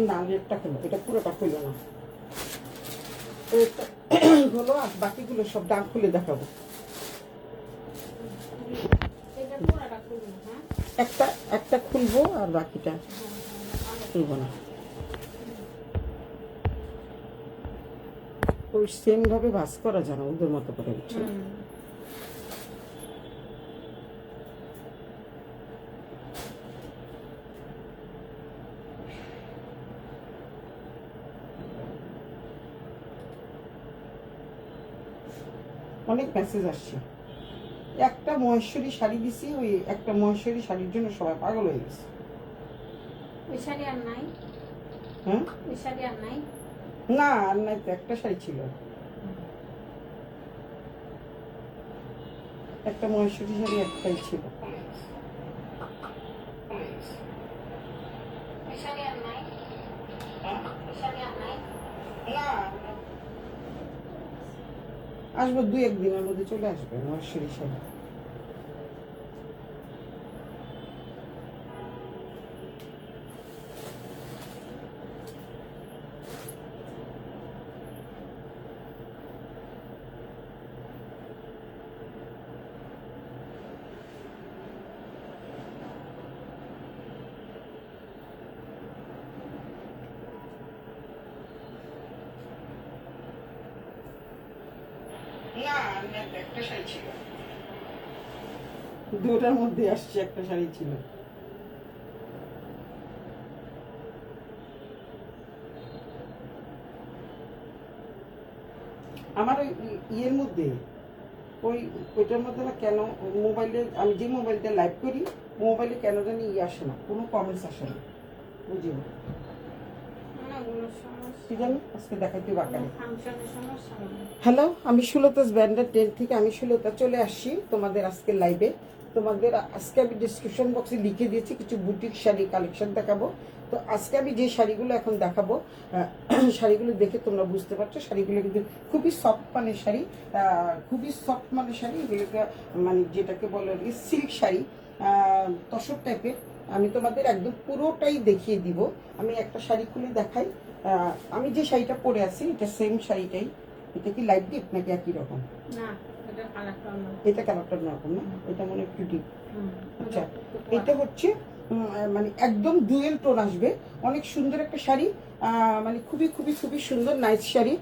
না রেটটা হলো, এটা পুরোটা খুলবে না, হলো। আর বাকিগুলো সব দাম খুলে দেখাবো। একটা একটা খুলবো আর বাকিটা খুলবো না। ওই সেম ভাবে ভাঁজ করা যায় না, ওদের মতো করে। অনেক মেসেজ আসছে। একটা মহেশ্বরী শাড়ি দিছি, ওই একটা মহেশ্বরী শাড়ির জন্য সবাই পাগল হয়ে গেছে। ওই শাড়ি আর নাই? হ্যাঁ, ওই শাড়ি আর নাই? না আর নাই তো, একটা শাড়ি ছিল, একটা মহেশ্বরী শাড়ি একটাই ছিল। ওই শাড়ি আর নাই? ওই শাড়ি আর নাই? না, আসবো 2-1 দিনের মধ্যে চলে আসবে মহেশ্বরী শাড়ি। না একটা শাড়ি ছিল, দুটার মধ্যে আসছে, একটা শাড়ি ছিল। আমার ওই ইয়ের মধ্যে, ওইটার মধ্যে না কেন মোবাইলে, আমি যে মোবাইলটা লাইভ করি মোবাইলে কেন জানি আসে না, কোনো কমেন্টস আসে না, বুঝি না কি জানি। আজকে দেখাইতে বাকারে। হ্যালো, আমি সুলতাস ব্যান্ডার 10 থেকে, আমি সুলতা চলে আসছি তোমাদের আজকে লাইভে। তোমাদের আজকে আমি ডিসক্রিপশন বক্সে লিখে দিয়েছি কিছু বুটিক শাড়ি কালেকশন দেখাবো। তো আজকে আমি যে শাড়িগুলো এখন দেখাবো, শাড়িগুলো দেখে তোমরা বুঝতে পারছো শাড়িগুলো কিন্তু খুবই সফট মানের শাড়ি, খুবই সফট মানের শাড়ি। এগুলোকে মানে যেটাকে বলে সিল্ক শাড়ি, তসর টাইপের। আমি তোমাদের একদম পুরোটাই দেখিয়ে দিব। আমি একটা শাড়ি খুলে দেখাই। আমি যে শাড়িটা পরে আছি এটা সেম শাড়িটাই। এটা কি লাইট ডিপ নাকি একই রকম? না, এটা কালারটা অন্য। এটা কালারটা অন্যরকম না, এটা মনে একটু ডিপ। আচ্ছা, এটা হচ্ছে মানে একদম ডুয়েল টোন আসবে, অনেক সুন্দর একটা শাড়ি। মানে খুবই খুবই খুবই সুন্দর নাইস শাড়ি।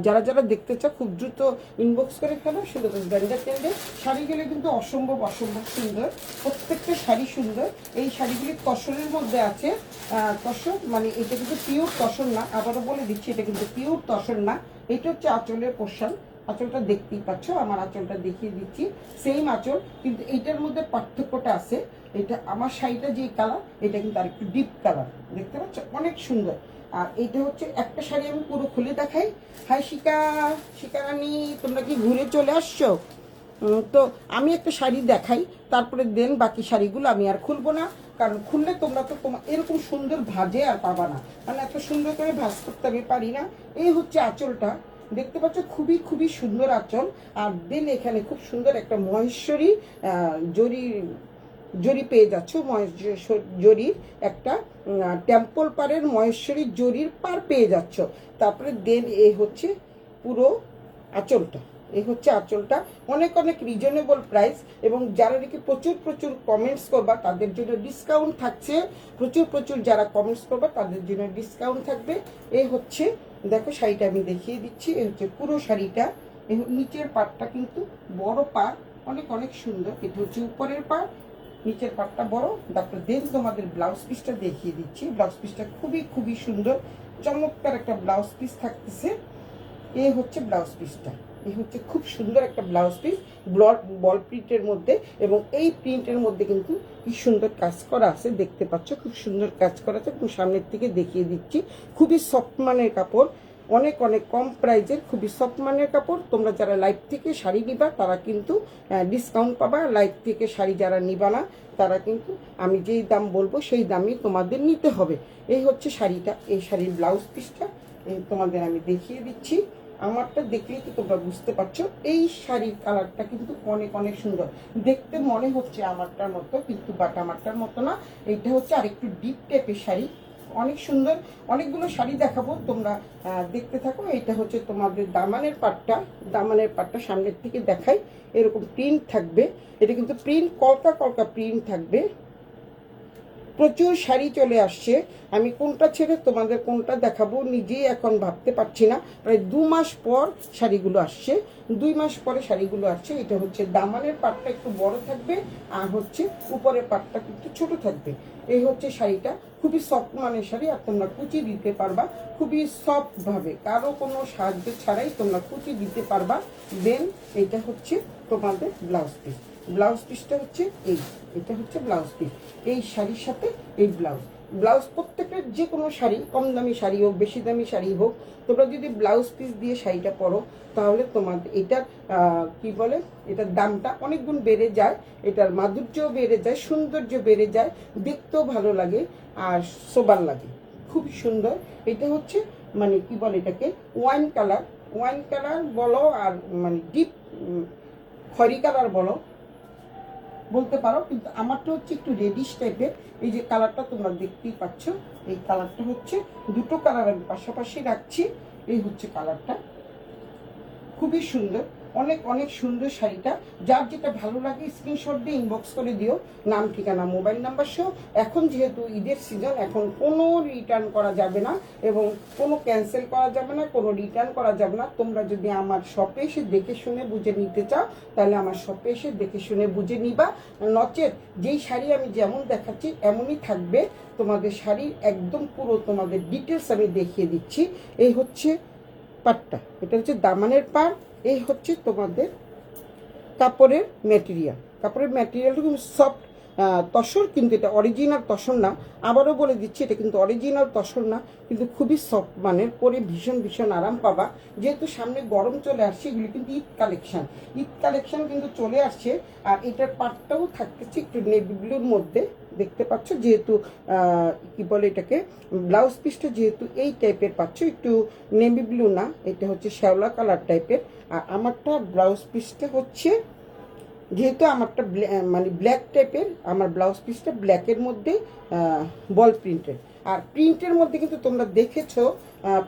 যারা যারা দেখতে চাও খুব দ্রুত ইনবক্স করে ফেলো সুলতাস ব্যান্ডার টেন্ডে। শাড়িগুলো কিন্তু অসম্ভব অসম্ভব সুন্দর, প্রত্যেকটা শাড়ি সুন্দর। এই শাড়িগুলি তসরের মধ্যে আছে। তসর মানে এটা কিন্তু পিওর তসর না, আবারও বলে দিচ্ছি এটা কিন্তু পিওর তসর না। এটা হচ্ছে আঁচলের পোর্শন, আঁচলটা দেখতেই পাচ্ছ, আমার আঁচলটা দেখিয়ে দিচ্ছি, সেম আঁচল, কিন্তু এইটার মধ্যে পার্থক্যটা আছে। এটা আমার শাড়িটা যে কালার, এটা কিন্তু আর একটু ডিপ কালার, দেখতে পাচ্ছ, অনেক সুন্দর। আর এইটা হচ্ছে একটা শাড়ি আমি পুরো খুলে দেখাই। হাই শিকারানি, তোমরা কি ঘুরে চলে আসছো? তো আমি একটা শাড়ি দেখাই, তারপরে দেন বাকি শাড়িগুলো আমি আর খুলবো না, কারণ খুললে তোমরা তো তোমার এরকম সুন্দর ভাজে আর পাবা না, মানে এত সুন্দর করে ভাজ করতে আমি পারি না। এই হচ্ছে আঁচলটা, দেখতে পাচ্ছ, খুবই খুবই সুন্দর আঁচল। আর দেন এখানে খুব সুন্দর একটা মহেশ্বরী জরি পেয়ে যাচ্ছ, জরির একটা টেম্পল পাড়ের মহেশ্বরী জরির পার পেয়ে যাচ্ছ। তারপরে দেন এই হচ্ছে পুরো আঁচলটা, এই হচ্ছে আঁচলটা, অনেক অনেক রিজনেবল প্রাইস। এবং যারা নাকি প্রচুর প্রচুর কমেন্টস করবা তাদের জন্য ডিসকাউন্ট থাকছে, প্রচুর প্রচুর যারা কমেন্টস করবা তাদের জন্য ডিসকাউন্ট থাকবে। এই হচ্ছে, দেখো শাড়িটা আমি দেখিয়ে দিচ্ছি, এই হচ্ছে পুরো শাড়িটা। এই নিচের পাটটা কিন্তু বড় পাট, অনেক অনেক সুন্দর। এটা হচ্ছে উপরের পাট, নিচের পাটটা বড়। তারপরে দেন তোমাদের ব্লাউজ পিসটা দেখিয়ে দিচ্ছি। ব্লাউজ পিসটা খুবই খুবই সুন্দর, চমৎকার একটা ব্লাউজ পিস থাকতেছে। এই হচ্ছে ব্লাউজ পিসটা, এই হচ্ছে খুব সুন্দর একটা ব্লাউজ পিস, বল প্রিন্টের মধ্যে। এবং এই প্রিন্টের মধ্যে কিন্তু কি সুন্দর কাজ করা আছে, দেখতে পাচ্ছ, খুব সুন্দর কাজ করা আছে। এবং সামনের থেকে দেখিয়ে দিচ্ছি, খুবই সফট মানের কাপড়, অনেক অনেক কম প্রাইজের, খুবই সফট মানের কাপড়। তোমরা যারা লাইভ থেকে শাড়ি নিবা তারা কিন্তু ডিসকাউন্ট পাবা, লাইভ থেকে শাড়ি যারা নিবা না তারা কিন্তু আমি যেই দাম বলবো সেই দামই তোমাদের নিতে হবে। এই হচ্ছে শাড়িটা, এই শাড়ির ব্লাউজ পিসটা তোমাদের আমি দেখিয়ে দিচ্ছি। আমারটা দেখলেই তো তোমরা বুঝতে পারছো, এই শাড়ির কালারটা কিন্তু অনেক অনেক সুন্দর, দেখতে মনে হচ্ছে আমারটার মতো, কিন্তু বাট আমারটার মতো না। এইটা হচ্ছে আরেকটু ডিপ টাইপের শাড়ি, অনেক সুন্দর, অনেকগুলো শাড়ি দেখাবো, তোমরা দেখতে থাকো। এটা হচ্ছে তোমাদের দামানের পাটটা, দামানের পাটটা সামনের থেকে দেখাই, এরকম প্রিন্ট থাকবে। এটা কিন্তু প্রিন্ট কলকা কলকা প্রিন্ট থাকবে। প্রচুর শাড়ি চলে আসছে, আমি কোনটা ছেড়ে তোমাদের কোনটা দেখাবো নিজেই এখন ভাবতে পারছি না। প্রায় 2 মাস পর শাড়িগুলো আসছে, 2 মাস পরে শাড়িগুলো আসছে। এটা হচ্ছে দামানের পাটটা একটু বড় থাকবে, আর হচ্ছে উপরের পাটটা একটু ছোট থাকবে। এই হচ্ছে শাড়িটা, খুবই সফট মানের শাড়ি, আর তোমরা কুচি দিতে পারবা খুবই সফট ভাবে, কারো কোনো সাহায্য ছাড়াই তোমরা কুচি দিতে পারবা। দেন এটা হচ্ছে তোমাদের ব্লাউজ পিস, ব্লাউজ পিসটা হচ্ছে এই, এটা হচ্ছে ব্লাউজ পিস। এই শাড়ির সাথে এই ব্লাউজ প্রত্যেকের যে কোনো শাড়ি, কম দামি শাড়ি হোক বেশি দামি শাড়ি হোক, তোমরা যদি ব্লাউজ পিস দিয়ে শাড়িটা পরো তাহলে তোমাদের এটার কি বলে, এটার দামটা অনেক গুণ বেড়ে যায়, এটার মাধুর্যও বেড়ে যায়, সৌন্দর্য বেড়ে যায়, দেখতেও ভালো লাগে আর সোবার লাগে, খুব সুন্দর। এটা হচ্ছে মানে কি বলে এটাকে ওয়াইন কালার বলো, আর মানে ডিপ খয়রি কালার বলো, বলতে পারো, কিন্তু আমারটা হচ্ছে একটু রেডিশ টাইপের। এই যে কালারটা তোমরা দেখতেই পাচ্ছ, এই কালারটা হচ্ছে, দুটো কালার আমি পাশাপাশি রাখছি। এই হচ্ছে কালারটা, খুবই সুন্দর, অনেক অনেক সুন্দর শাড়িটা। যার যেটা ভালো লাগে স্ক্রিনশট দিয়ে ইনবক্স করে দিও, নাম ঠিকানা মোবাইল নাম্বার সহ। এখন যেহেতু ঈদের সিজন, এখন কোনো রিটার্ন করা যাবে না এবং কোনো ক্যান্সেল করা যাবে না, কোনো রিটার্ন করা যাবে না। তোমরা যদি আমার শপে এসে দেখে শুনে বুঝে নিতে চাও তাহলে আমার শপে এসে দেখে শুনে বুঝে নিবা, নচেত যেই শাড়ি আমি যেমন দেখাচ্ছি এমনই থাকবে। তোমাদের শাড়ির একদম পুরো তোমাদের ডিটেলস আমি দেখিয়ে দিচ্ছি। এই হচ্ছে পাটটা, এটা হচ্ছে দামানের পাট। এই হচ্ছে তোমাদের কাপড়ের ম্যাটেরিয়ালটা কিন্তু সফট তসর, কিন্তু এটা অরিজিনাল তসর না। আবারও বলে দিচ্ছি, এটা কিন্তু অরিজিনাল তসর না, কিন্তু খুবই সফট মানের, পরে ভীষণ ভীষণ আরাম পাবা। যেহেতু সামনে গরম চলে আসছে, এগুলি কিন্তু ঈদ কালেকশন কিন্তু চলে আসছে। আর এটার পাটটাও থাকতেছে একটু নেভি ব্লুর মধ্যে, দেখতে পাচ্ছ। যেহেতু কি বলে এটাকে, ব্লাউজ পিসটা যেহেতু এই টাইপের পাচ্ছ, একটু নেভি ব্লু না, এটা হচ্ছে শ্যাওলা কালার টাইপের। আর আমারটা ব্লাউজ পিসটা হচ্ছে, যেহেতু আমারটা মানে ব্ল্যাক টাইপের, আমার ব্লাউজ পিসটা ব্ল্যাকের মধ্যে বল প্রিন্টের। আর প্রিন্টের মধ্যে কিন্তু তোমরা দেখেছো,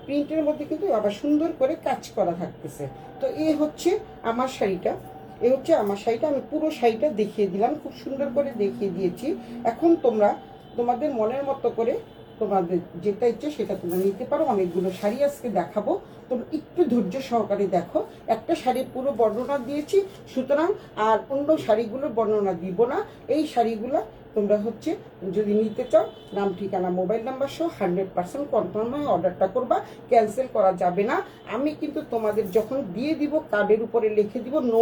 প্রিন্টের মধ্যে কিন্তু আবার সুন্দর করে কাজ করা থাকতেছে। তো এই হচ্ছে আমার শাড়িটা, আমি পুরো শাড়িটা দেখিয়ে দিলাম, খুব সুন্দর করে দেখিয়ে দিয়েছি। এখন তোমরা তোমাদের মনের মতো করে তোমাদের যেটা ইচ্ছে সেটা তোমরা নিতে পারো। অনেকগুলো শাড়ি আজকে দেখাবো, তোমরা একটু ধৈর্য সহকারে দেখো। একটা শাড়ির পুরো বর্ণনা দিয়েছি, সুতরাং আর অন্য শাড়িগুলোর বর্ণনা দিব না। এই শাড়িগুলো তোমরা হচ্ছে যদি নিতে চাও, নাম ঠিকানা মোবাইল নাম্বার সহ 100% কনফার্ম হয়ে অর্ডারটা করবা, ক্যান্সেল করা যাবে না। আমি কিন্তু তোমাদের যখন দিয়ে দিব কার্ডের উপরে লিখে দিব নো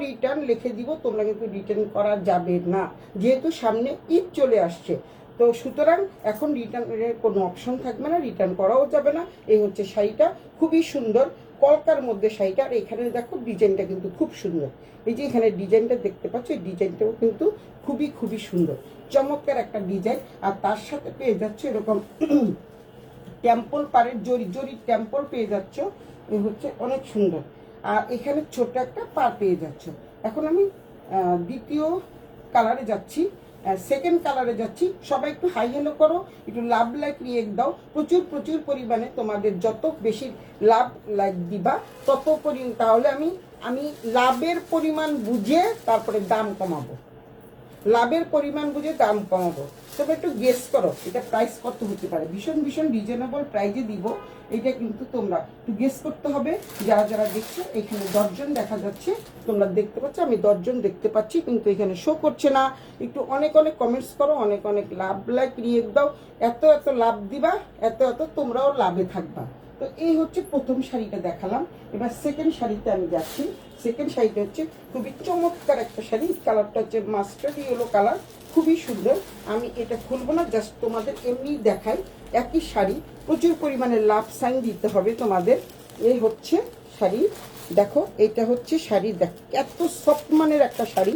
রিটার্ন লিখে দিব, তোমরা কিন্তু রিটার্ন করা যাবে না, যেহেতু সামনে ঈদ চলে আসছে। তো সুতরাং এখন রিটার্নের কোনো অপশন থাকবে না, রিটার্ন করাও যাবে না। এই হচ্ছে শাড়িটা, খুবই সুন্দর কলকার মধ্যে শাড়িটা। আর এখানে দেখো ডিজাইনটা কিন্তু খুব সুন্দর, এই যে এখানে ডিজাইনটা দেখতে পাচ্ছ, এই ডিজাইনটাও কিন্তু খুবই খুবই সুন্দর, চমৎকার একটা ডিজাইন। আর তার সাথে পেয়ে যাচ্ছে এরকম টেম্পল পাড়ের জরি টেম্পল পেয়ে যাচ্ছ, এই হচ্ছে অনেক সুন্দর। আর এখানে ছোট একটা পার পেয়ে যাচ্ছ। এখন আমি দ্বিতীয় কালারে যাচ্ছি, সেকেন্ড কালারে যাচ্ছি। সবাই একটু হাই হ্যালো করো, একটু লাভ লাইক রিয়েক্ট দাও। প্রচুর পরিমাণে তোমাদের যত বেশি লাভ লাইক দিবা তত তাহলে আমি লাভের পরিমাণ বুঝে তারপরে দাম কমাবো, তবে একটু গেস করো এটা প্রাইস কত হতে পারে। ভীষণ রিজনেবল প্রাইজে দিব, এটা কিন্তু তোমরা একটু গেস করতে হবে। যারা দেখছো, এখানে 10 জন দেখা যাচ্ছে, তোমরা দেখতে পাচ্ছ, আমি 10 জন দেখতে পাচ্ছি, কিন্তু এখানে শো করছে না। একটু অনেক কমেন্টস করো, অনেক লাভ লাইক রিয়েক্ট দাও, এত লাভ দিবা, এত তোমরাও লাভে থাকবা। তো এই হচ্ছে প্রথম শাড়িটা দেখালাম। এবার সেকেন্ড শাড়িতে আমি যাচ্ছি। সেকেন্ড শাড়িটা হচ্ছে খুবই চমৎকার একটা শাড়ি, কালারটা হচ্ছে মাস্টার্ড ইয়েলো কালার, খুবই সুন্দর। আমি এটা খুলবো না, জাস্ট তোমাদের এমনি দেখাই। একই শাড়ি, প্রচুর পরিমাণে লাভ সাইন দিতে হবে তোমাদের। এই হচ্ছে শাড়ি, দেখো এটা হচ্ছে শাড়ি, দেখ এত সফট মানের একটা শাড়ি,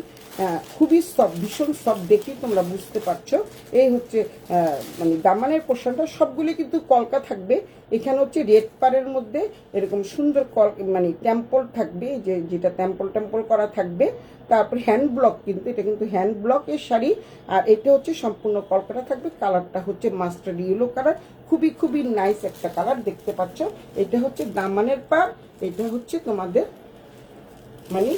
খুবই সফট, ভীষণ সফট, দেখি তোমরা বুঝতে পারছো। এই হচ্ছে মানে দামানের পোর্শনটা, সবগুলি কিন্তু কলকা থাকবে। এখানে হচ্ছে রেড পাড়ের মধ্যে এরকম সুন্দর মানে টেম্পল থাকবে, যেটা টেম্পল করা থাকবে। তারপর হ্যান্ড ব্লক, কিন্তু এটা কিন্তু হ্যান্ড ব্লকের শাড়ি। আর এটা হচ্ছে সম্পূর্ণ কলকাতা থাকবে। কালারটা হচ্ছে মাস্টার্ড ইয়েলো কালার, খুবই খুবই নাইস একটা কালার, দেখতে পাচ্ছ। এটা হচ্ছে দামানের পাড়, এটা হচ্ছে তোমাদের মানে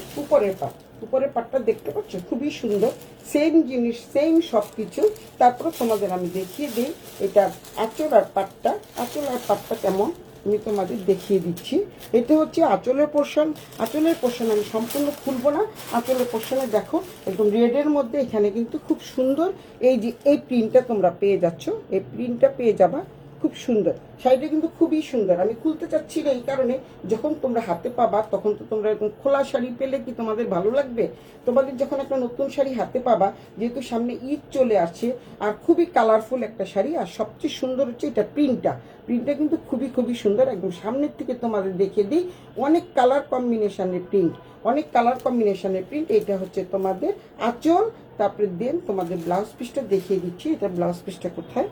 উপরের পাটটা দেখতে পাচ্ছ, খুবই সুন্দর। সেম জিনিস, সেম সব কিছু। তারপর তোমাদের আমি দেখিয়ে দিই এটা আঁচল আর পাটটা কেমন আমি তোমাদের দেখিয়ে দিচ্ছি। এটা হচ্ছে আঁচলের পোর্শন। আঁচলের পোর্শন আমি সম্পূর্ণ খুলবো না। আঁচলের পোর্শনে দেখো একদম রেডের মধ্যে এখানে কিন্তু খুব সুন্দর এই যে এই প্রিন্টটা তোমরা পেয়ে যাচ্ছ, এই প্রিন্টটা পেয়ে যাবা, খুব সুন্দর। শাড়িটা কিন্তু খুবই সুন্দর। আমি খুলতে চাচ্ছি না এই কারণে, যখন তোমরা হাতে পাবা তখন তো তোমরা এরকম খোলা শাড়ি পেলে কি তোমাদের ভালো লাগবে? তোমাদের যখন একটা নতুন শাড়ি হাতে পাবা, যেহেতু সামনে ঈদ চলে আসছে, আর খুবই কালারফুল একটা শাড়ি, আর সবচেয়ে সুন্দর হচ্ছে এটা প্রিন্টটা কিন্তু খুবই খুবই সুন্দর। একদম সামনের থেকে তোমাদের দেখিয়ে দিই, অনেক কালার কম্বিনেশনের প্রিন্ট। এটা হচ্ছে তোমাদের আঁচল। তারপরে দেন তোমাদের ব্লাউজ পিসটা দেখিয়ে দিচ্ছি। এটা ব্লাউজ পিসটা কোথায়,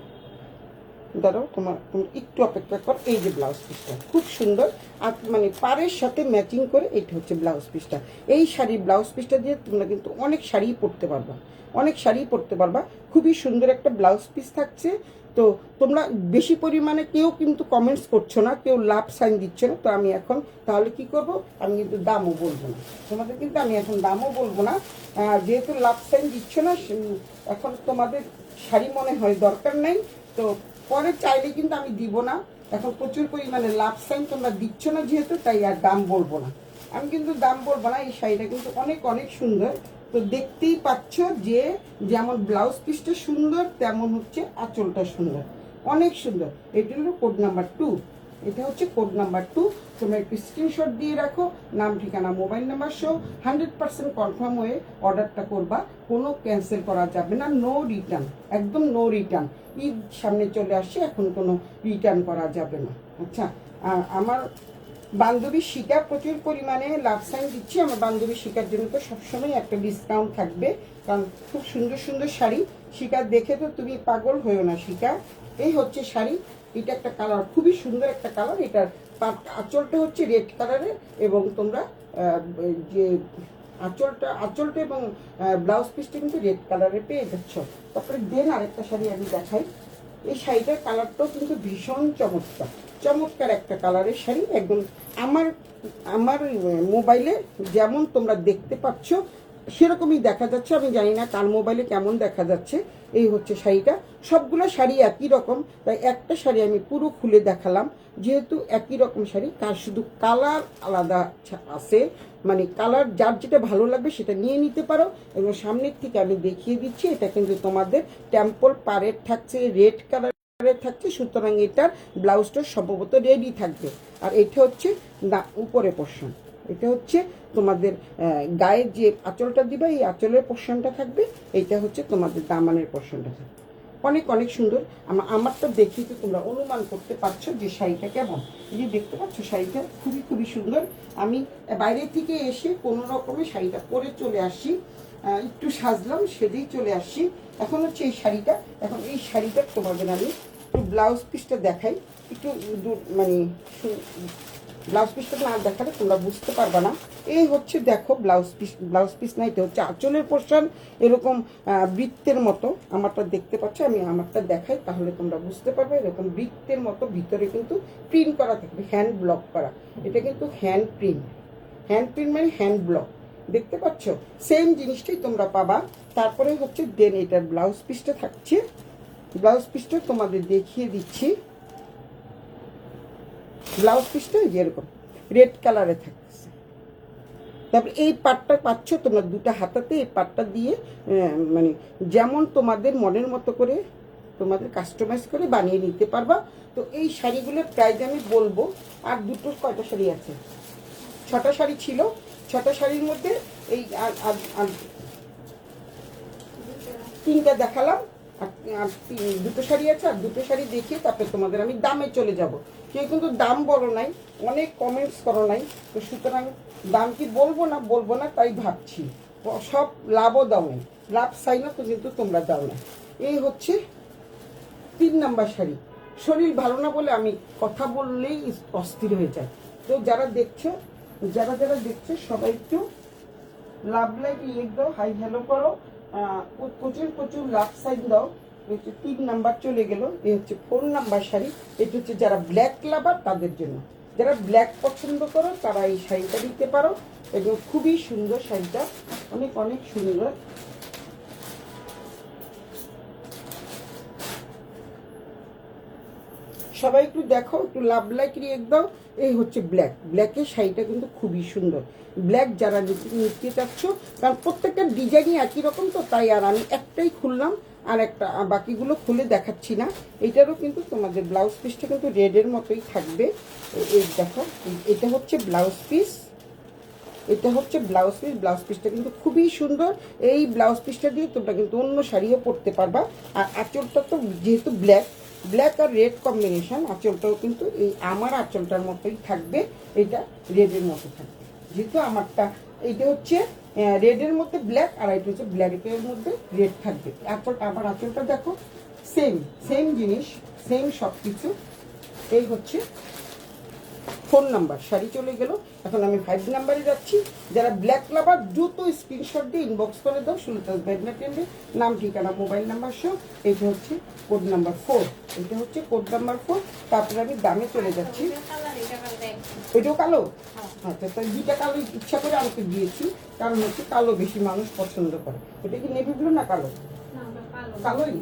দাঁড়াও, তোমার একটু অপেক্ষা কর। এই যে ব্লাউজ পিসটা খুব সুন্দর, আর মানে পাড়ের সাথে ম্যাচিং করে এটা হচ্ছে ব্লাউজ পিসটা। এই শাড়ির ব্লাউজ পিসটা দিয়ে তোমরা কিন্তু অনেক শাড়ি পরতে পারবা, খুবই সুন্দর একটা ব্লাউজ পিস থাকছে। তো তোমরা বেশি পরিমাণে কেউ কিন্তু কমেন্টস করছো না, কেউ লাভ সাইন দিচ্ছ না। তো আমি এখন তাহলে কি করব, আমি কিন্তু দামও বলবো না তোমাদের, কিন্তু আমি এখন দামও বলবো না, যেহেতু লাভ সাইন দিচ্ছ না। এখন তোমাদের শাড়ি মনে হয় দরকার নেই, তো পরে চাইলে কিন্তু আমি দিব না। এখন প্রচুর পরিমাণে লাভ সাইন তোমরা দিচ্ছ না যেহেতু, তাই আর দাম বলবো না। আমি কিন্তু দাম বলবো না। এই শাড়িটা কিন্তু অনেক অনেক সুন্দর। তো দেখতেই পাচ্ছ যে যেমন ব্লাউজ পিসটা সুন্দর, তেমন হচ্ছে আঁচলটা সুন্দর, অনেক সুন্দর। এটা হলো কোড নাম্বার 2। এটা হচ্ছে কোড নাম্বার 2। তোমরা একটু স্ক্রিনশট দিয়ে রাখো, নাম, ঠিকানা, মোবাইল নাম্বার সহ 100% কনফার্ম হয়ে অর্ডারটা করবা। কোনো ক্যান্সেল করা যাবে না, নো রিটার্ন, একদম নো রিটার্ন। ঈদ সামনে চলে আসছে, এখন কোনো রিটার্ন করা যাবে না। আচ্ছা, আর আমার বান্ধবী শিকা প্রচুর পরিমাণে লাভ সাইন দিচ্ছি। আমার বান্ধবী শিকার জন্য তো সবসময় একটা ডিসকাউন্ট থাকবে, কারণ খুব সুন্দর সুন্দর শাড়ি। শিকার দেখে তো তুমি পাগল হয়েও না শিকা। এই হচ্ছে শাড়ি, এটা একটা কালার, খুবই সুন্দর একটা কালার। এটার আঁচলটা হচ্ছে রেড কালারের, এবং তোমরা যে আঁচলটা এবং ব্লাউজ পিসটা কিন্তু রেড কালারে পেয়ে যাচ্ছ। তারপরে দেন আরেকটা শাড়ি আমি দেখাই। এই শাড়িটার কালারটাও কিন্তু ভীষণ চমৎকার একটা কালারের শাড়ি। একদম আমার মোবাইলে যেমন তোমরা দেখতে পাচ্ছ সেরকমই দেখা যাচ্ছে। আমি জানি না কার মোবাইলে কেমন দেখা যাচ্ছে। এই হচ্ছে শাড়িটা, সবগুলো শাড়ি একই রকম, তাই একটা শাড়ি আমি পুরো খুলে দেখালাম। যেহেতু একই রকম শাড়ি, তার শুধু কালার আলাদা আছে, মানে কালার যার যেটা ভালো লাগবে সেটা নিয়ে নিতে পারো। এবং সামনের থেকে আমি দেখিয়ে দিচ্ছি, এটা কিন্তু তোমাদের টেম্পল পাড়ের থাকছে, রেড কালার থাকছে, সুতরাং এটার ব্লাউজটা সম্ভবত রেডি থাকবে। আর এটা হচ্ছে উপরে পোর্শন, এটা হচ্ছে তোমাদের গায়ের যে আঁচলটা দিবা, এই আঁচলের পোর্শনটা থাকবে। এইটা হচ্ছে তোমাদের দামানের পোর্শনটা থাকবে। অনেক অনেক সুন্দর। আমারটা দেখি তো তোমরা অনুমান করতে পারছো যে শাড়িটা কেমন। এই যে দেখতে পাচ্ছ শাড়িটা খুবই খুবই সুন্দর। আমি বাইরে থেকে এসে কোনো রকমের শাড়িটা পরে চলে আসি, একটু সাজলাম, সেজেই চলে আসছি। এখন হচ্ছে এই শাড়িটা, এখন এই শাড়িটা তোমাদের আমি একটু ব্লাউজ পিসটা দেখাই। একটু মানে ব্লাউজ পিসটা না দেখালে তোমরা বুঝতে পারবে না। এই হচ্ছে দেখো ব্লাউজ পিস না, এটা হচ্ছে আঁচলের পোর্শন, এরকম বৃত্তের মতো। আমারটা দেখতে পাচ্ছ, আমি আমারটা দেখাই তাহলে তোমরা বুঝতে পারবে। এরকম বৃত্তের মতো ভিতরে কিন্তু প্রিন্ট করা থাকবে, হ্যান্ড ব্লক করা। এটা কিন্তু হ্যান্ড প্রিন্ট মানে হ্যান্ড ব্লক, দেখতে পাচ্ছ। সেম জিনিসটাই তোমরা পাবা। তারপরে হচ্ছে দেন এটার ব্লাউজ পিসটা থাকছে। ব্লাউজ পিসটা তোমাদের দেখিয়ে দিচ্ছি। ব্লাউজ পিসটা যেরকম রেড কালারে থাকছে। তারপরে এই পাটটা পাচ্ছ তোমরা দুটো হাতাতে, এই পাটটা দিয়ে মানে যেমন তোমাদের মনের মতো করে তোমাদের কাস্টমাইজ করে বানিয়ে নিতে পারবা। তো এই শাড়িগুলোর প্রাইস আমি বলবো। আর দুটো কয়টা শাড়ি আছে, 6টা শাড়ি ছিল। 6টা শাড়ির মধ্যে এই আর 3টা দেখালাম, আর 2টো শাড়ি আছে। আর 2টো শাড়ি দেখিয়ে তারপরে তোমাদের আমি দামে চলে যাব। কেউ কিন্তু দাম বলো নাই, অনেক কমেন্টস করো নাই, তো সুতরাং দাম কি বলবো না তাই ভাবছি। সব লাভও দাও নাই, লাভ সাইনও তো কিন্তু তোমরা দাও না। এই হচ্ছে 3 নাম্বার শাড়ি। শরীর ভালো না বলে আমি কথা বললেই অস্থির হয়ে যায়। তো যারা দেখছো, যারা দেখছো সবাই একটু লাভ লাইক লিখ দাও, হাই হ্যালো করো, প্রচুর লাভ সাইন দাও। 3 নাম্বার চলে গেল। এই হচ্ছে 4 নাম্বার শাড়ি। এটা হচ্ছে যারা ব্ল্যাক লাভার তাদের জন্য, যারা ব্ল্যাক পছন্দ করো তারা এই শাড়িটা নিতে পারো। এবং খুবই সুন্দর শাড়িটা, অনেক অনেক সুন্দর। সবাই একটু দেখো, একটু লাভ লাইক রিয়েক্ট দাও। এই হচ্ছে ব্ল্যাক, ব্ল্যাকের শাড়িটা কিন্তু খুবই সুন্দর। ব্ল্যাক যারা নিতে চাচ্ছ, কারণ প্রত্যেকটা ডিজাইনই একই রকম, তো তাই আর আমি একটাই খুললাম, আর একটা বাকিগুলো খুলে দেখাচ্ছি না। এটারও কিন্তু তোমাদের ব্লাউজ পিসটা কিন্তু রেডের মতোই থাকবে। এই দেখো, এটা হচ্ছে ব্লাউজ পিস, এটা হচ্ছে ব্লাউজ পিস। ব্লাউজ পিসটা কিন্তু খুবই সুন্দর। এই ব্লাউজ পিসটা দিয়ে তোমরা কিন্তু অন্য শাড়িও পরতে পারবা। আর আঁচলটা তো যেহেতু ব্ল্যাক, ব্ল্যাক আর রেড কম্বিনেশন, আঁচলটাও কিন্তু এই আমার আঁচলটার মতোই থাকবে। এটা রেডের মতো থাকবে, যেহেতু আমারটা এইটা হচ্ছে রেডের মধ্যে ব্ল্যাক, আর এটা হচ্ছে ব্ল্যাকের মধ্যে রেড থাকবে। আমার আঁচলটা দেখো, সেম সেম জিনিস, সেম সব কিছু। এই হচ্ছে 4 নাম্বার শাড়ি চলে গেল। এখন আমি 5 নাম্বারে যাচ্ছি। যারা ব্ল্যাক লাভার দ্রুত স্ক্রিনশট দিয়ে ইনবক্স করে দাও সুলতান ব্যাগনা টেন্ডে, নাম ঠিকানা মোবাইল নাম্বার সহ। এটা হচ্ছে কোড নাম্বার 4, এটা হচ্ছে কোড নাম্বার 4। তারপরে আমি দামে চলে যাচ্ছি। এটাও কালো? আচ্ছা, তাই 2টা কালো ইচ্ছা করে আমাকে দিয়েছি, কারণ হচ্ছে কালো বেশি মানুষ পছন্দ করে। এটা কি নেভি ব্লু না কালো? কালোই।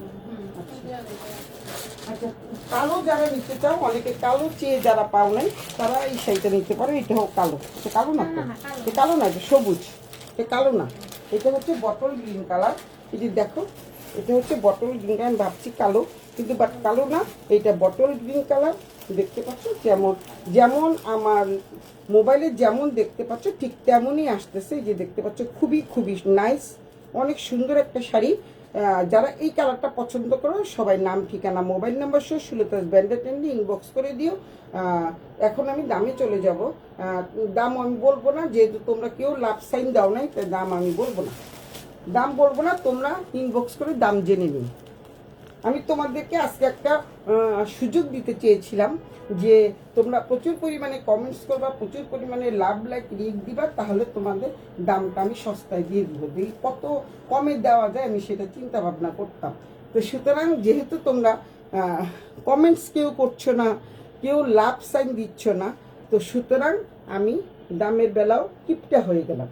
আচ্ছা, কালো যারা নিতে চাও, অনেকে কালো চেয়ে যারা পাও নাই, তারা এই শাড়িটা নিতে পারো। এটাও কালো, এটা কালো না তো, এটা কালো না, এটা সবুজ, এটা কালো না, এটা হচ্ছে বটল গ্রিন কালার। এই যে দেখো, এটা হচ্ছে বটল গ্রিন, আমি ভাবছি কালো, কিন্তু বাট কালো না, এটা বটল গ্রিন কালার। দেখতে পাচ্ছ, যেমন যেমন আমার মোবাইলে যেমন দেখতে পাচ্ছ ঠিক তেমনই আসতেছে। এই যে দেখতে পাচ্ছ, খুবই খুবই নাইস, অনেক সুন্দর একটা শাড়ি। যারা এই কালারটা পছন্দ করো সবাই নাম ঠিকানা মোবাইল নাম্বার সহ সুলতাস ব্যান্ডেড টেন্ডে ইনবক্স করে দিও। এখন আমি দামে চলে যাব। দাম আমি বলবো না, যেহেতু তোমরা কেউ লাভ সাইন দাও নাই, তাই দাম আমি বলবো না। দাম বলবো না, তোমরা ইনবক্স করে দাম জেনে নিও। আমি তোমাদেরকে আজকে একটা সুযোগ দিতে চেয়েছিলাম যে তোমরা প্রচুর পরিমাণে কমেন্টস করবা, প্রচুর পরিমাণে লাভ লাইক রিয়েক্ট দিবা, তাহলে তোমাদের দামটা আমি সস্তায় দিয়ে দিব। এই কত কমে দেওয়া যায় আমি সেটা চিন্তা ভাবনা করতাম। তো সুতরাং যেহেতু তোমরা কমেন্টস কেউ করছো না, কেউ লাভ সাইন দিচ্ছ না, তো সুতরাং আমি দামের বেলাও কিপটা হয়ে গেলাম।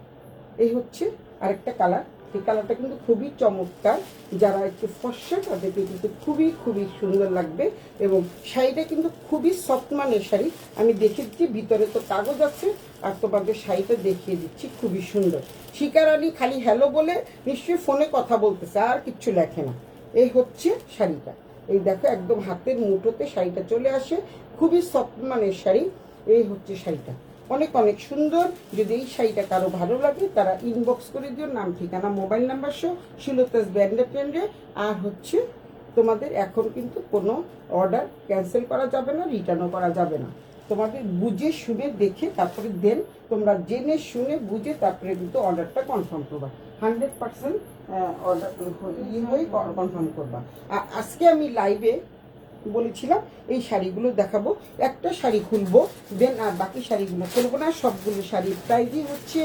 এই হচ্ছে আরেকটা কালার। এই কালারটা কিন্তু খুবই চমৎকার, যারা একটু ফর্সা তাদেরকে কিন্তু খুবই খুবই সুন্দর লাগবে। এবং শাড়িটা কিন্তু খুবই সফট মানের শাড়ি। আমি দেখে দিচ্ছি, ভিতরে তো কাগজ আছে, আর তোমাদের শাড়িটা দেখিয়ে দিচ্ছি, খুবই সুন্দর। শিকারানি খালি হ্যালো বলে নিশ্চয়ই ফোনে কথা বলতেছে, আর কিচ্ছু লেখে না। এই হচ্ছে শাড়িটা, এই দেখো একদম হাতের মুঠোতে শাড়িটা চলে আসে, খুবই সফট মানের শাড়ি। এই হচ্ছে শাড়িটা, অনেক অনেক সুন্দর। যদি এই শাড়িটা কারো ভালো লাগে তারা ইনবক্স করে দিও, নাম ঠিকানা মোবাইল নাম্বার সহ সুলতাস ব্যান্ডেড টেন্ডে। আর হচ্ছে তোমাদের এখন কিন্তু কোনো অর্ডার ক্যান্সেল করা যাবে না, রিটার্নও করা যাবে না। তোমাদের বুঝে শুনে দেখে তারপরে দেন, তোমরা জেনে শুনে বুঝে তারপরে কিন্তু অর্ডারটা কনফার্ম করবা। 100% অর্ডার ইয়ে হয়ে কনফার্ম করবা। আর আজকে আমি লাইভে বলেছিলাম এই শাড়িগুলো দেখাবো, একটা শাড়ি খুলবো, দেন আর বাকি শাড়িগুলো খুলবো না। সবগুলো শাড়ির প্রাইসই হচ্ছে,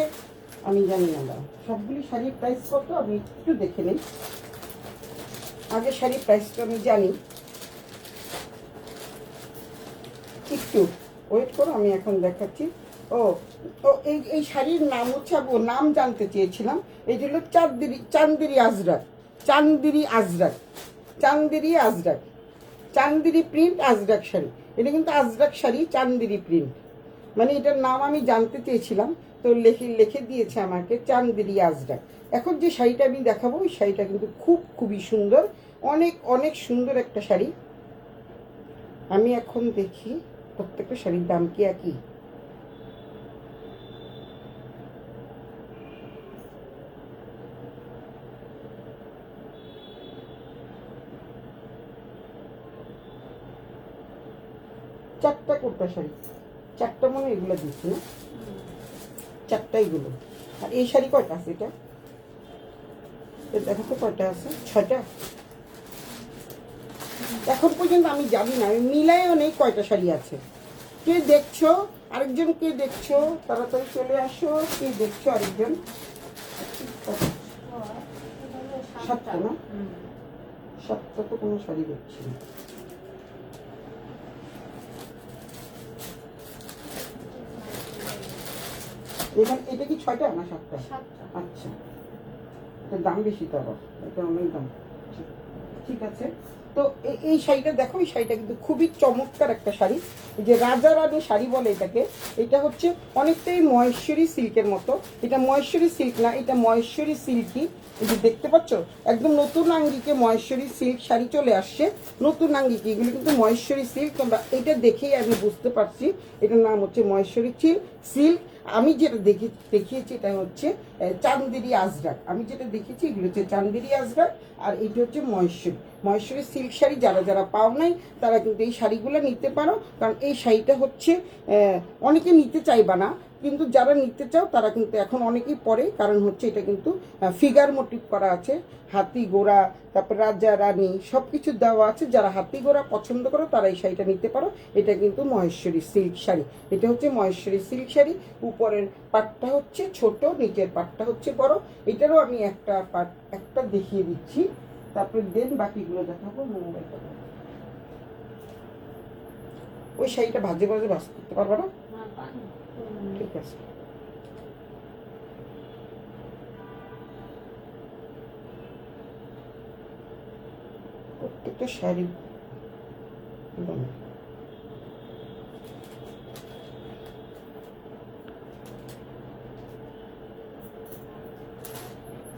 আমি জানি না দাঁড়া, সবগুলি শাড়ির প্রাইস কত আমি একটু দেখে নিই। আগে শাড়ির প্রাইসটা আমি জানি, একটু ওয়েট করো, আমি এখন দেখাচ্ছি। ও ও এই শাড়ির নাম হচ্ছে, ও নাম জানতে চেয়েছিলাম। এই হলো চান্দেরি আজরাক, চান্দেরি আজরাক, চান্দেরি আজরাক, চান্দেরি প্রিন্ট আজরাক শাড়ি। এটা কিন্তু আজরাক শাড়ি, চান্দেরি প্রিন্ট, মানে এটার নাম আমি জানতে চেয়েছিলাম, তো লিখে দিয়েছে আমাকে চান্দেরি আজরাক। এখন যে শাড়িটা আমি দেখাবো, ওই শাড়িটা কিন্তু খুবই সুন্দর, অনেক অনেক সুন্দর একটা শাড়ি। আমি এখন দেখি প্রত্যেকটা শাড়ির দাম কি একই। চারটা কোটা শাড়ি, চারটা মনে এগুলো দিচ্ছি না, চারটাই গুলো। আর এই শাড়ি কয়টা আছে? এটা দেখো তো কয়টা আছে, 6টা। এখন পর্যন্ত আমি জানি না, আমি মিলাইও নেই কয়টা শাড়ি আছে। কে দেখছো, আরেকজন কে দেখছো, তাড়াতাড়ি চলে আসো। কে দেখছো আরেকজন? 7টা না? 7টা তো কোনো শাড়ি দেখছি না। এখানে এটা কি 6টা না 7টা? আচ্ছা, এটার দাম বেশি তো আবার, এটা অনেক দাম। ঠিক আছে, তো এই শাড়িটা দেখো, এই শাড়িটা কিন্তু খুবই চমৎকার একটা শাড়ি। এই যে রাজা রানী শাড়ি বলে এটাকে। এটা হচ্ছে অনেকটাই মহেশ্বরী সিল্কের মতো। এটা মহেশ্বরী সিল্ক না, এটা মহেশ্বরী সিল্কই। এই যে দেখতে পাচ্ছ, একদম নতুন আঙ্গিকে মহেশ্বরী সিল্ক শাড়ি চলে আসছে। নতুন আঙ্গিকে এগুলো কিন্তু মহেশ্বরী সিল্ক। তোমরা এটা দেখেই আমি বুঝতে পারছি এটার নাম হচ্ছে মহেশ্বরী সিল্ক। আমি যেটা দেখিয়েছি এটা হচ্ছে চান্দেরি আজরাক। আমি যেটা দেখেছি এগুলো হচ্ছে চান্দেরি আজরাক, আর এইটা হচ্ছে মহেশ্বরী সিল্ক শাড়ি। যারা যারা পাও নাই তারা কিন্তু এই শাড়িগুলো নিতে পারো, কারণ এই শাড়িটা হচ্ছে অনেকে নিতে চাইবা না, কিন্তু যারা নিতে চাও তারা কিন্তু এখন অনেকেই পরে, কারণ হচ্ছে এটা কিন্তু ফিগার মোটিভ করা আছে, হাতি ঘোড়া, তারপর রাজা রানী সব কিছু দেওয়া আছে। যারা হাতি ঘোড়া পছন্দ করো তারা এই শাড়িটা নিতে পারো। এটা কিন্তু মহেশ্বরী সিল্ক শাড়ি। এটা হচ্ছে মহেশ্বরী সিল্ক শাড়ি। উপরের পাটটা হচ্ছে ছোট, নিচের পাটটা হচ্ছে বড়। এটারও আমি একটা দেখিয়ে দিচ্ছি, তারপরে দেন বাকিগুলো দেখাবো। মোবাইলটা ওই শাড়িটা ভাজ করতে পারবো না? ঠিক আছে। প্রত্যেকটা শাড়ি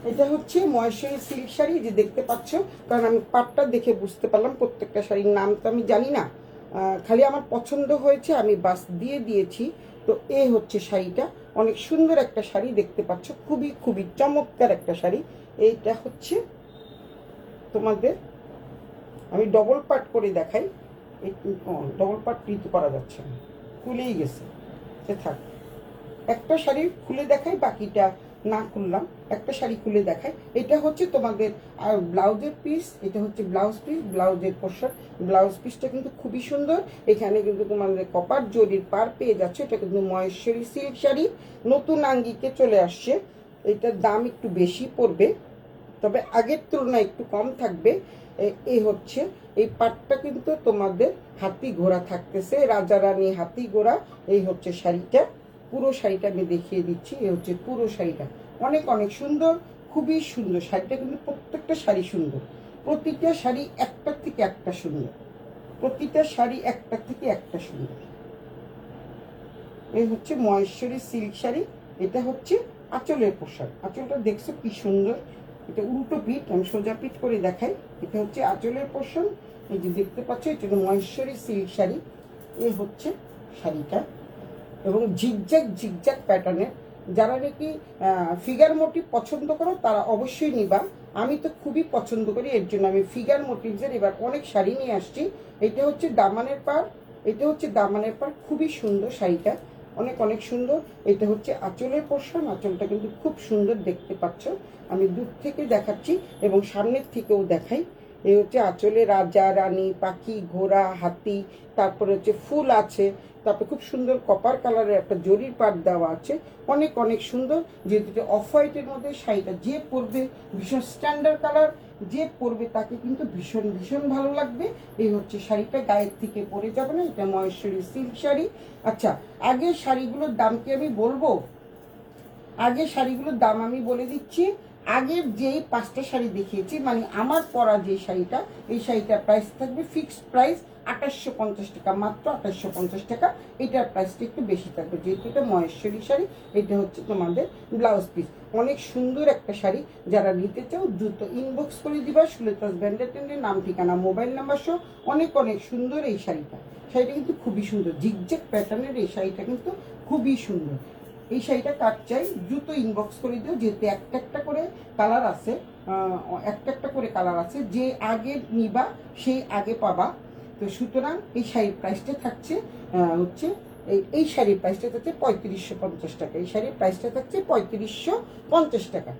এটা হচ্ছে মহেশ্বরী সিল্ক শাড়ি, যে দেখতে পাচ্ছ। কারণ আমি পাটটা দেখে বুঝতে পারলাম, প্রত্যেকটা শাড়ির নাম তো আমি জানি না, খালি আমার পছন্দ হয়েছে আমি বাস দিয়ে দিয়েছি। তো এই হচ্ছে শাড়িটা, অনেক সুন্দর একটা শাড়ি দেখতে পাচ্ছ, খুবই খুবই চমৎকার একটা শাড়ি। এইটা হচ্ছে তোমাদের, আমি ডবল পার্ট করে দেখাই। ডবল পার্ট কিন্তু করা যাচ্ছে না, খুলেই গেছে, সে থাক। একটা শাড়ি খুলে দেখাই, বাকিটা না খুললাম। একটা শাড়ি খুলে দেখাই। এটা হচ্ছে তোমাদের ব্লাউজের পিস। এটা হচ্ছে ব্লাউজ পিস, ব্লাউজের পোর্শন। ব্লাউজ পিসটা কিন্তু খুবই সুন্দর। এখানে কিন্তু তোমাদের কপার জরির পার পেয়ে যাচ্ছে। এটা কিন্তু মহেশ্বরী সিল্ক শাড়ি, নতুন আঙ্গিকে চলে আসছে। এটার দাম একটু বেশি পড়বে, তবে আগের তুলনায় একটু কম থাকবে। এই হচ্ছে এই পাটটা কিন্তু তোমাদের হাতি ঘোড়া থাকতেছে, রাজা রানী হাতি ঘোড়া। এই হচ্ছে শাড়িটা, পুরো শাড়িটা আমি দেখিয়ে দিচ্ছি। এই হচ্ছে পুরো শাড়িটা, অনেক অনেক সুন্দর, খুবই সুন্দর শাড়িটা। কিন্তু প্রত্যেকটা শাড়ি সুন্দর, প্রতিটা শাড়ি একটার থেকে একটা সুন্দর, প্রতিটা শাড়ি একটার থেকে একটা সুন্দর। এই হচ্ছে মহেশ্বরী সিল্ক শাড়ি। এটা হচ্ছে আঁচলের পোশাক। আঁচলটা দেখছো কি সুন্দর, এটা উল্টো পিঠ, আমি সোজা পিঠ করে দেখাই। এটা হচ্ছে আঁচলের পোর্শন। এই যে দেখতে পাচ্ছ, এটা মহেশ্বরী সিল্ক শাড়ি। এই হচ্ছে শাড়িটা, এবং ঝিকঝ্যাক প্যাটার্নের। যারা নাকি ফিগার মোটিভ পছন্দ করো তারা অবশ্যই নিবা। আমি তো খুবই পছন্দ করি, এর জন্য আমি ফিগার মোটিভসের এবার অনেক শাড়ি নিয়ে আসছি। এটা হচ্ছে দামানের পার, এটা হচ্ছে দামানের পার, খুবই সুন্দর শাড়িটা, অনেক অনেক সুন্দর। এটা হচ্ছে আঁচলের পোর্শন। আঁচলটা কিন্তু খুব সুন্দর দেখতে পাচ্ছ। আমি দূর থেকে দেখাচ্ছি এবং সামনের থেকেও দেখাই। এই হচ্ছে আঁচলে রাজা রানী, পাখি, ঘোড়া, হাতি, তারপরে হচ্ছে ফুল আছে, তারপরে খুব সুন্দর কপার কালারের একটা জরির পাট দেওয়া আছে, অনেক অনেক সুন্দর। যেহেতু অফ হোয়াইটের মধ্যে শাড়িটা যে পরবে ভীষণ স্ট্যান্ডার্ড কালার, যে পরবে তাকে কিন্তু ভীষণ ভীষণ ভালো লাগবে। এই হচ্ছে শাড়িটা, গায়ের থেকে পরে যাবে না। এটা মহেশ্বরী সিল্ক শাড়ি। আচ্ছা, আগে শাড়িগুলোর দাম কি আমি বলবো? আগে শাড়িগুলোর দাম আমি বলে দিচ্ছি। আগের যেই 5টা শাড়ি দেখিয়েছি, মানে আমার পরা যে শাড়িটা, এই শাড়িটার প্রাইস থাকবে ফিক্সড প্রাইস 2850 টাকা, মাত্র 2850 টাকা। এটার প্রাইসটা একটু বেশি থাকবে, যেহেতু এটা মহেশ্বরী শাড়ি। এটা হচ্ছে তোমাদের ব্লাউজ পিস, অনেক সুন্দর একটা শাড়ি। যারা নিতে চাও দ্রুত ইনবক্স করে দিবা। সুলেতাস ব্যান্ডের নাম, ঠিকানা, মোবাইল নাম্বার সহ। অনেক অনেক সুন্দর এই শাড়িটা। শাড়িটা কিন্তু খুবই সুন্দর, ঝিকঝ্যাক প্যাটার্নের এই শাড়িটা কিন্তু খুবই সুন্দর। এই শাড়িটা কাট চাই, দ্রুত ইনবক্স করে দিও। যেহেতু একটা একটা করে কালার আছে, যে আগে নিবা সেই আগে পাবা। তো সুতরাং এই শাড়ির প্রাইসটা থাকছে হচ্ছে এই শাড়ির প্রাইসটা থাকছে 3550 টাকা। এই শাড়ির প্রাইসটা থাকছে 3550 টাকা।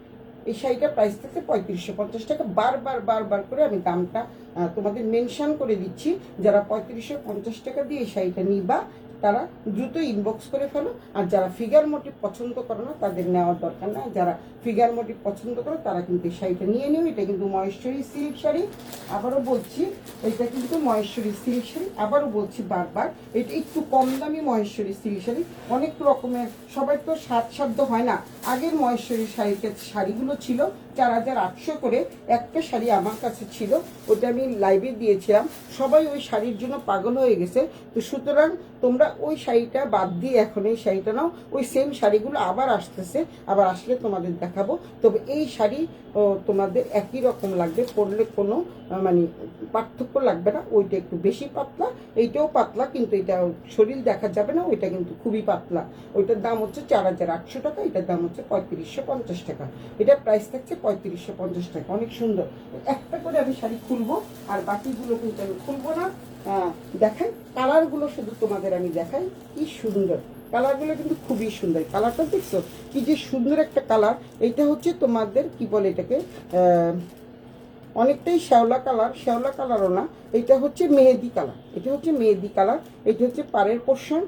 এই শাড়িটার প্রাইস থাকছে 3550 টাকা। বারবার করে আমি দামটা তোমাদের মেনশন করে দিচ্ছি। যারা 3550 টাকা দিয়ে এই শাড়িটা নিবা তারা দ্রুত ইনবক্স করে ফেলো। আর যারা ফিগার মোটিভ পছন্দ করো না তাদের নেওয়ার দরকার না। যারা ফিগার মোটিভ পছন্দ করো তারা কিন্তু এই শাড়িটা নিয়ে নিও। এটা কিন্তু মহেশ্বরী সিল্ক শাড়ি, আবারও বলছি এটা কিন্তু মহেশ্বরী সিল্ক শাড়ি। আবারও বলছি বারবার, এটা একটু কম দামি মহেশ্বরী সিল্ক শাড়ি। অনেক রকমের সবাই তো সাধ্য হয় না। আগের মহেশ্বরী শাড়িগুলো ছিল 4800 করে একটা শাড়ি আমার কাছে ছিল, ওটা আমি লাইভে দিয়েছিলাম। সবাই ওই শাড়ির জন্য পাগল হয়ে গেছে। তো সুতরাং তোমরা ওই শাড়িটা বাদ দিয়ে এখন এই শাড়িটা নাও। ওই সেম শাড়িগুলো আবার আসতেছে, আবার আসলে তোমাদের দেখাবো। তবে এই শাড়ি তোমাদের একই রকম লাগবে, পরলে কোনো মানে পার্থক্য লাগবে না। ওইটা একটু বেশি পাতলা, এইটাও পাতলা, কিন্তু এটা শরীর দেখা যাবে না। ওইটা কিন্তু খুবই পাতলা। ওইটার দাম হচ্ছে 4800 টাকা, এটার দাম হচ্ছে 3550 টাকা। এটার প্রাইস থাকছে 3550 টাকা। অনেক সুন্দর। একটা করে আমি শাড়ি খুলবো, আর বাকিগুলো কিন্তু আমি খুলবো না। দেখাই কালারগুলো, শুধু তোমাদের আমি দেখাই কি সুন্দর কালারগুলো, কিন্তু খুবই সুন্দর। কালারটা দেখছো কি যে সুন্দর একটা কালার। এইটা হচ্ছে তোমাদের কি বলে এটাকে, অনেকটাই শ্যাওলা কালারও না, এটা হচ্ছে মেহেদি কালার। এটা হচ্ছে মেহেদি কালার। এটা হচ্ছে পাড়ের পোর্শন,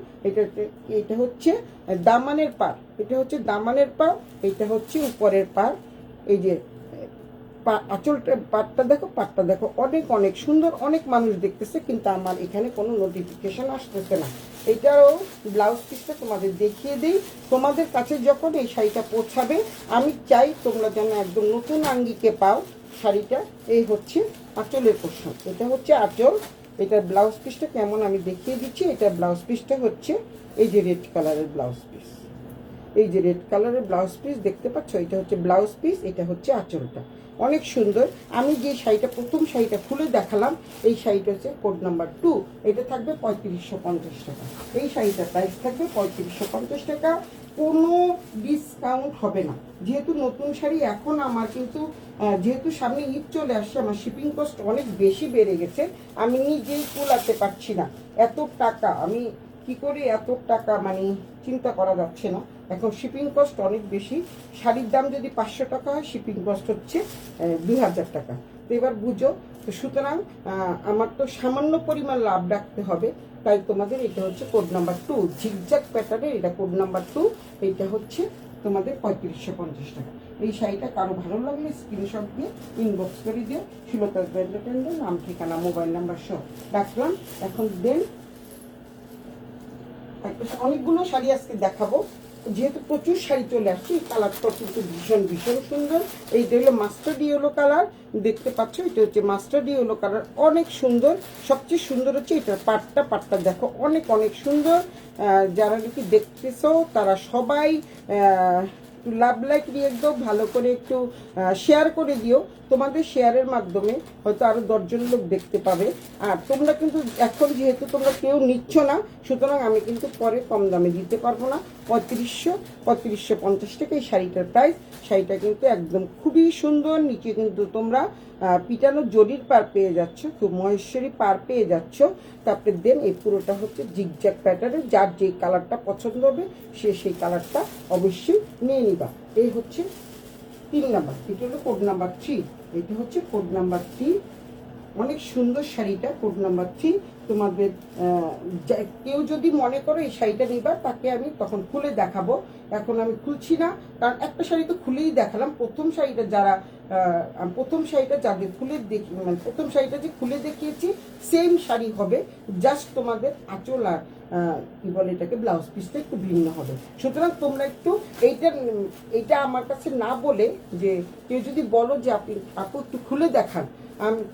এটা হচ্ছে দামানের পাড়, এটা হচ্ছে দামানের পাড়, এটা হচ্ছে উপরের পাড়। এই যে আঁচলটা পাটটা দেখো অনেক সুন্দর। অনেক মানুষ দেখতেছে, কিন্তু আমার এখানে কোনো নোটিফিকেশন আসতেছে না। এটাও ব্লাউজ পিসটা তোমাদের দেখিয়ে দিই। তোমাদের কাছে যখন এই শাড়িটা পৌঁছাবে, আমি চাই তোমরা যেন একদম নতুন আঙ্গিকে পাও শাড়িটা। এই হচ্ছে আঁচলের পোর্শন, এটা হচ্ছে আঁচল। এটার ব্লাউজ পিসটা কেমন আমি দেখিয়ে দিচ্ছি। এটা ব্লাউজ পিসটা হচ্ছে এই যে রেড কালারের ব্লাউজ পিস, এই যে রেড কালারের ব্লাউজ পিস দেখতে পাচ্ছ, এটা হচ্ছে ব্লাউজ পিস, এটা হচ্ছে আঁচলটা। অনেক সুন্দর। আমি যে শাড়িটা প্রথম শাড়িটা খুলে দেখালাম, এই শাড়িটা হচ্ছে কোড নাম্বার 2। এটা থাকবে 3550 টাকা। এই শাড়িটার প্রাইস থাকবে 3550 টাকা। কোনো ডিসকাউন্ট হবে না, যেহেতু নতুন শাড়ি। এখন আমার কিন্তু যেহেতু সামনে ঈদ চলে আসছে, আমার শিপিং কস্ট অনেক বেশি বেড়ে গেছে। আমি নিজেই কুলাতে পারছি না এত টাকা। আমি কি করে এত টাকা মানে চিন্তা করা যাচ্ছে না। এখন শিপিং কস্ট অনেক বেশি। শাড়ির দাম যদি 500 টাকা হয়, শিপিং কস্ট হচ্ছে 2000 টাকা। তো এবার বুঝো। তো সুতরাং আমার তো সামান্য পরিমাণ লাভ রাখতে হবে। তাই তোমাদের এটা হচ্ছে কোড নাম্বার 2, ঝিকঝাক প্যাটার্নের। এটা কোড নাম্বার 2, এইটা হচ্ছে তোমাদের 3550 টাকা। এই শাড়িটা কারো ভালো লাগলে স্ক্রিনশট দিয়ে ইনবক্স করে দিও। সুলতাস ব্র্যান্ডের নাম, ঠিকানা, মোবাইল নাম্বার সব রাখলাম। এখন দেন অনেকগুলো শাড়ি আজকে দেখাবো, যেহেতু প্রচুর শাড়ি চলে আসছে। এই কালারটা কিন্তু ভীষণ সুন্দর। এইটা হলো মাস্টার্ড ইয়েলো কালার, দেখতে পাচ্ছ। এটা হচ্ছে মাস্টার্ড ইয়েলো কালার, অনেক সুন্দর। সবচেয়ে সুন্দর হচ্ছে এটার পাটটা দেখো, অনেক সুন্দর। যারা নাকি দেখতেছো তারা সবাই একটু লাভ লাইক দিয়ে একদম ভালো করে একটু শেয়ার করে দিও। তোমাদের শেয়ারের মাধ্যমে হয়তো আরও 10 জন লোক দেখতে পাবে। আর তোমরা কিন্তু এখন যেহেতু তোমরা কেউ নিচ্ছ না, সুতরাং আমি কিন্তু পরে কম দামে দিতে পারবো না। 3550 টাকা এই শাড়িটার প্রাইস। শাড়িটা কিন্তু একদম খুবই সুন্দর। নিচে কিন্তু তোমরা পিটানো জরির পার পেয়ে যাচ্ছ, খুব মহেশ্বরী পার পেয়ে যাচ্ছ। তারপরে দেন এই পুরোটা হচ্ছে জিগজ্যাগ প্যাটার্নের। যার যেই কালারটা পছন্দ হবে সে সেই কালারটা অবশ্যই নিয়ে নিবা। এই হচ্ছে 3 নাম্বার। এটা হলো কোড নাম্বার 3। এটা হচ্ছে কোড নাম্বার 3। অনেক সুন্দর শাড়িটা, কোড নাম্বার 3। তোমাদের কেউ যদি মনে করো এই শাড়িটা নিবা, তাকে আমি তখন খুলে দেখাবো। এখন আমি খুলছি না, কারণ একটা শাড়ি তো খুলেই দেখালাম। প্রথম শাড়িটা যাদের খুলে দেখি, মানে প্রথম শাড়িটা যে খুলে দেখিয়েছি সেম শাড়ি হবে, জাস্ট তোমাদের আঁচল আর কি বলে এটাকে ব্লাউজ পিসটা একটু ভিন্ন হবে। সুতরাং তোমরা একটু এইটা আমার কাছে না বলে, যে কেউ যদি বলো যে আপু একটু খুলে দেখান,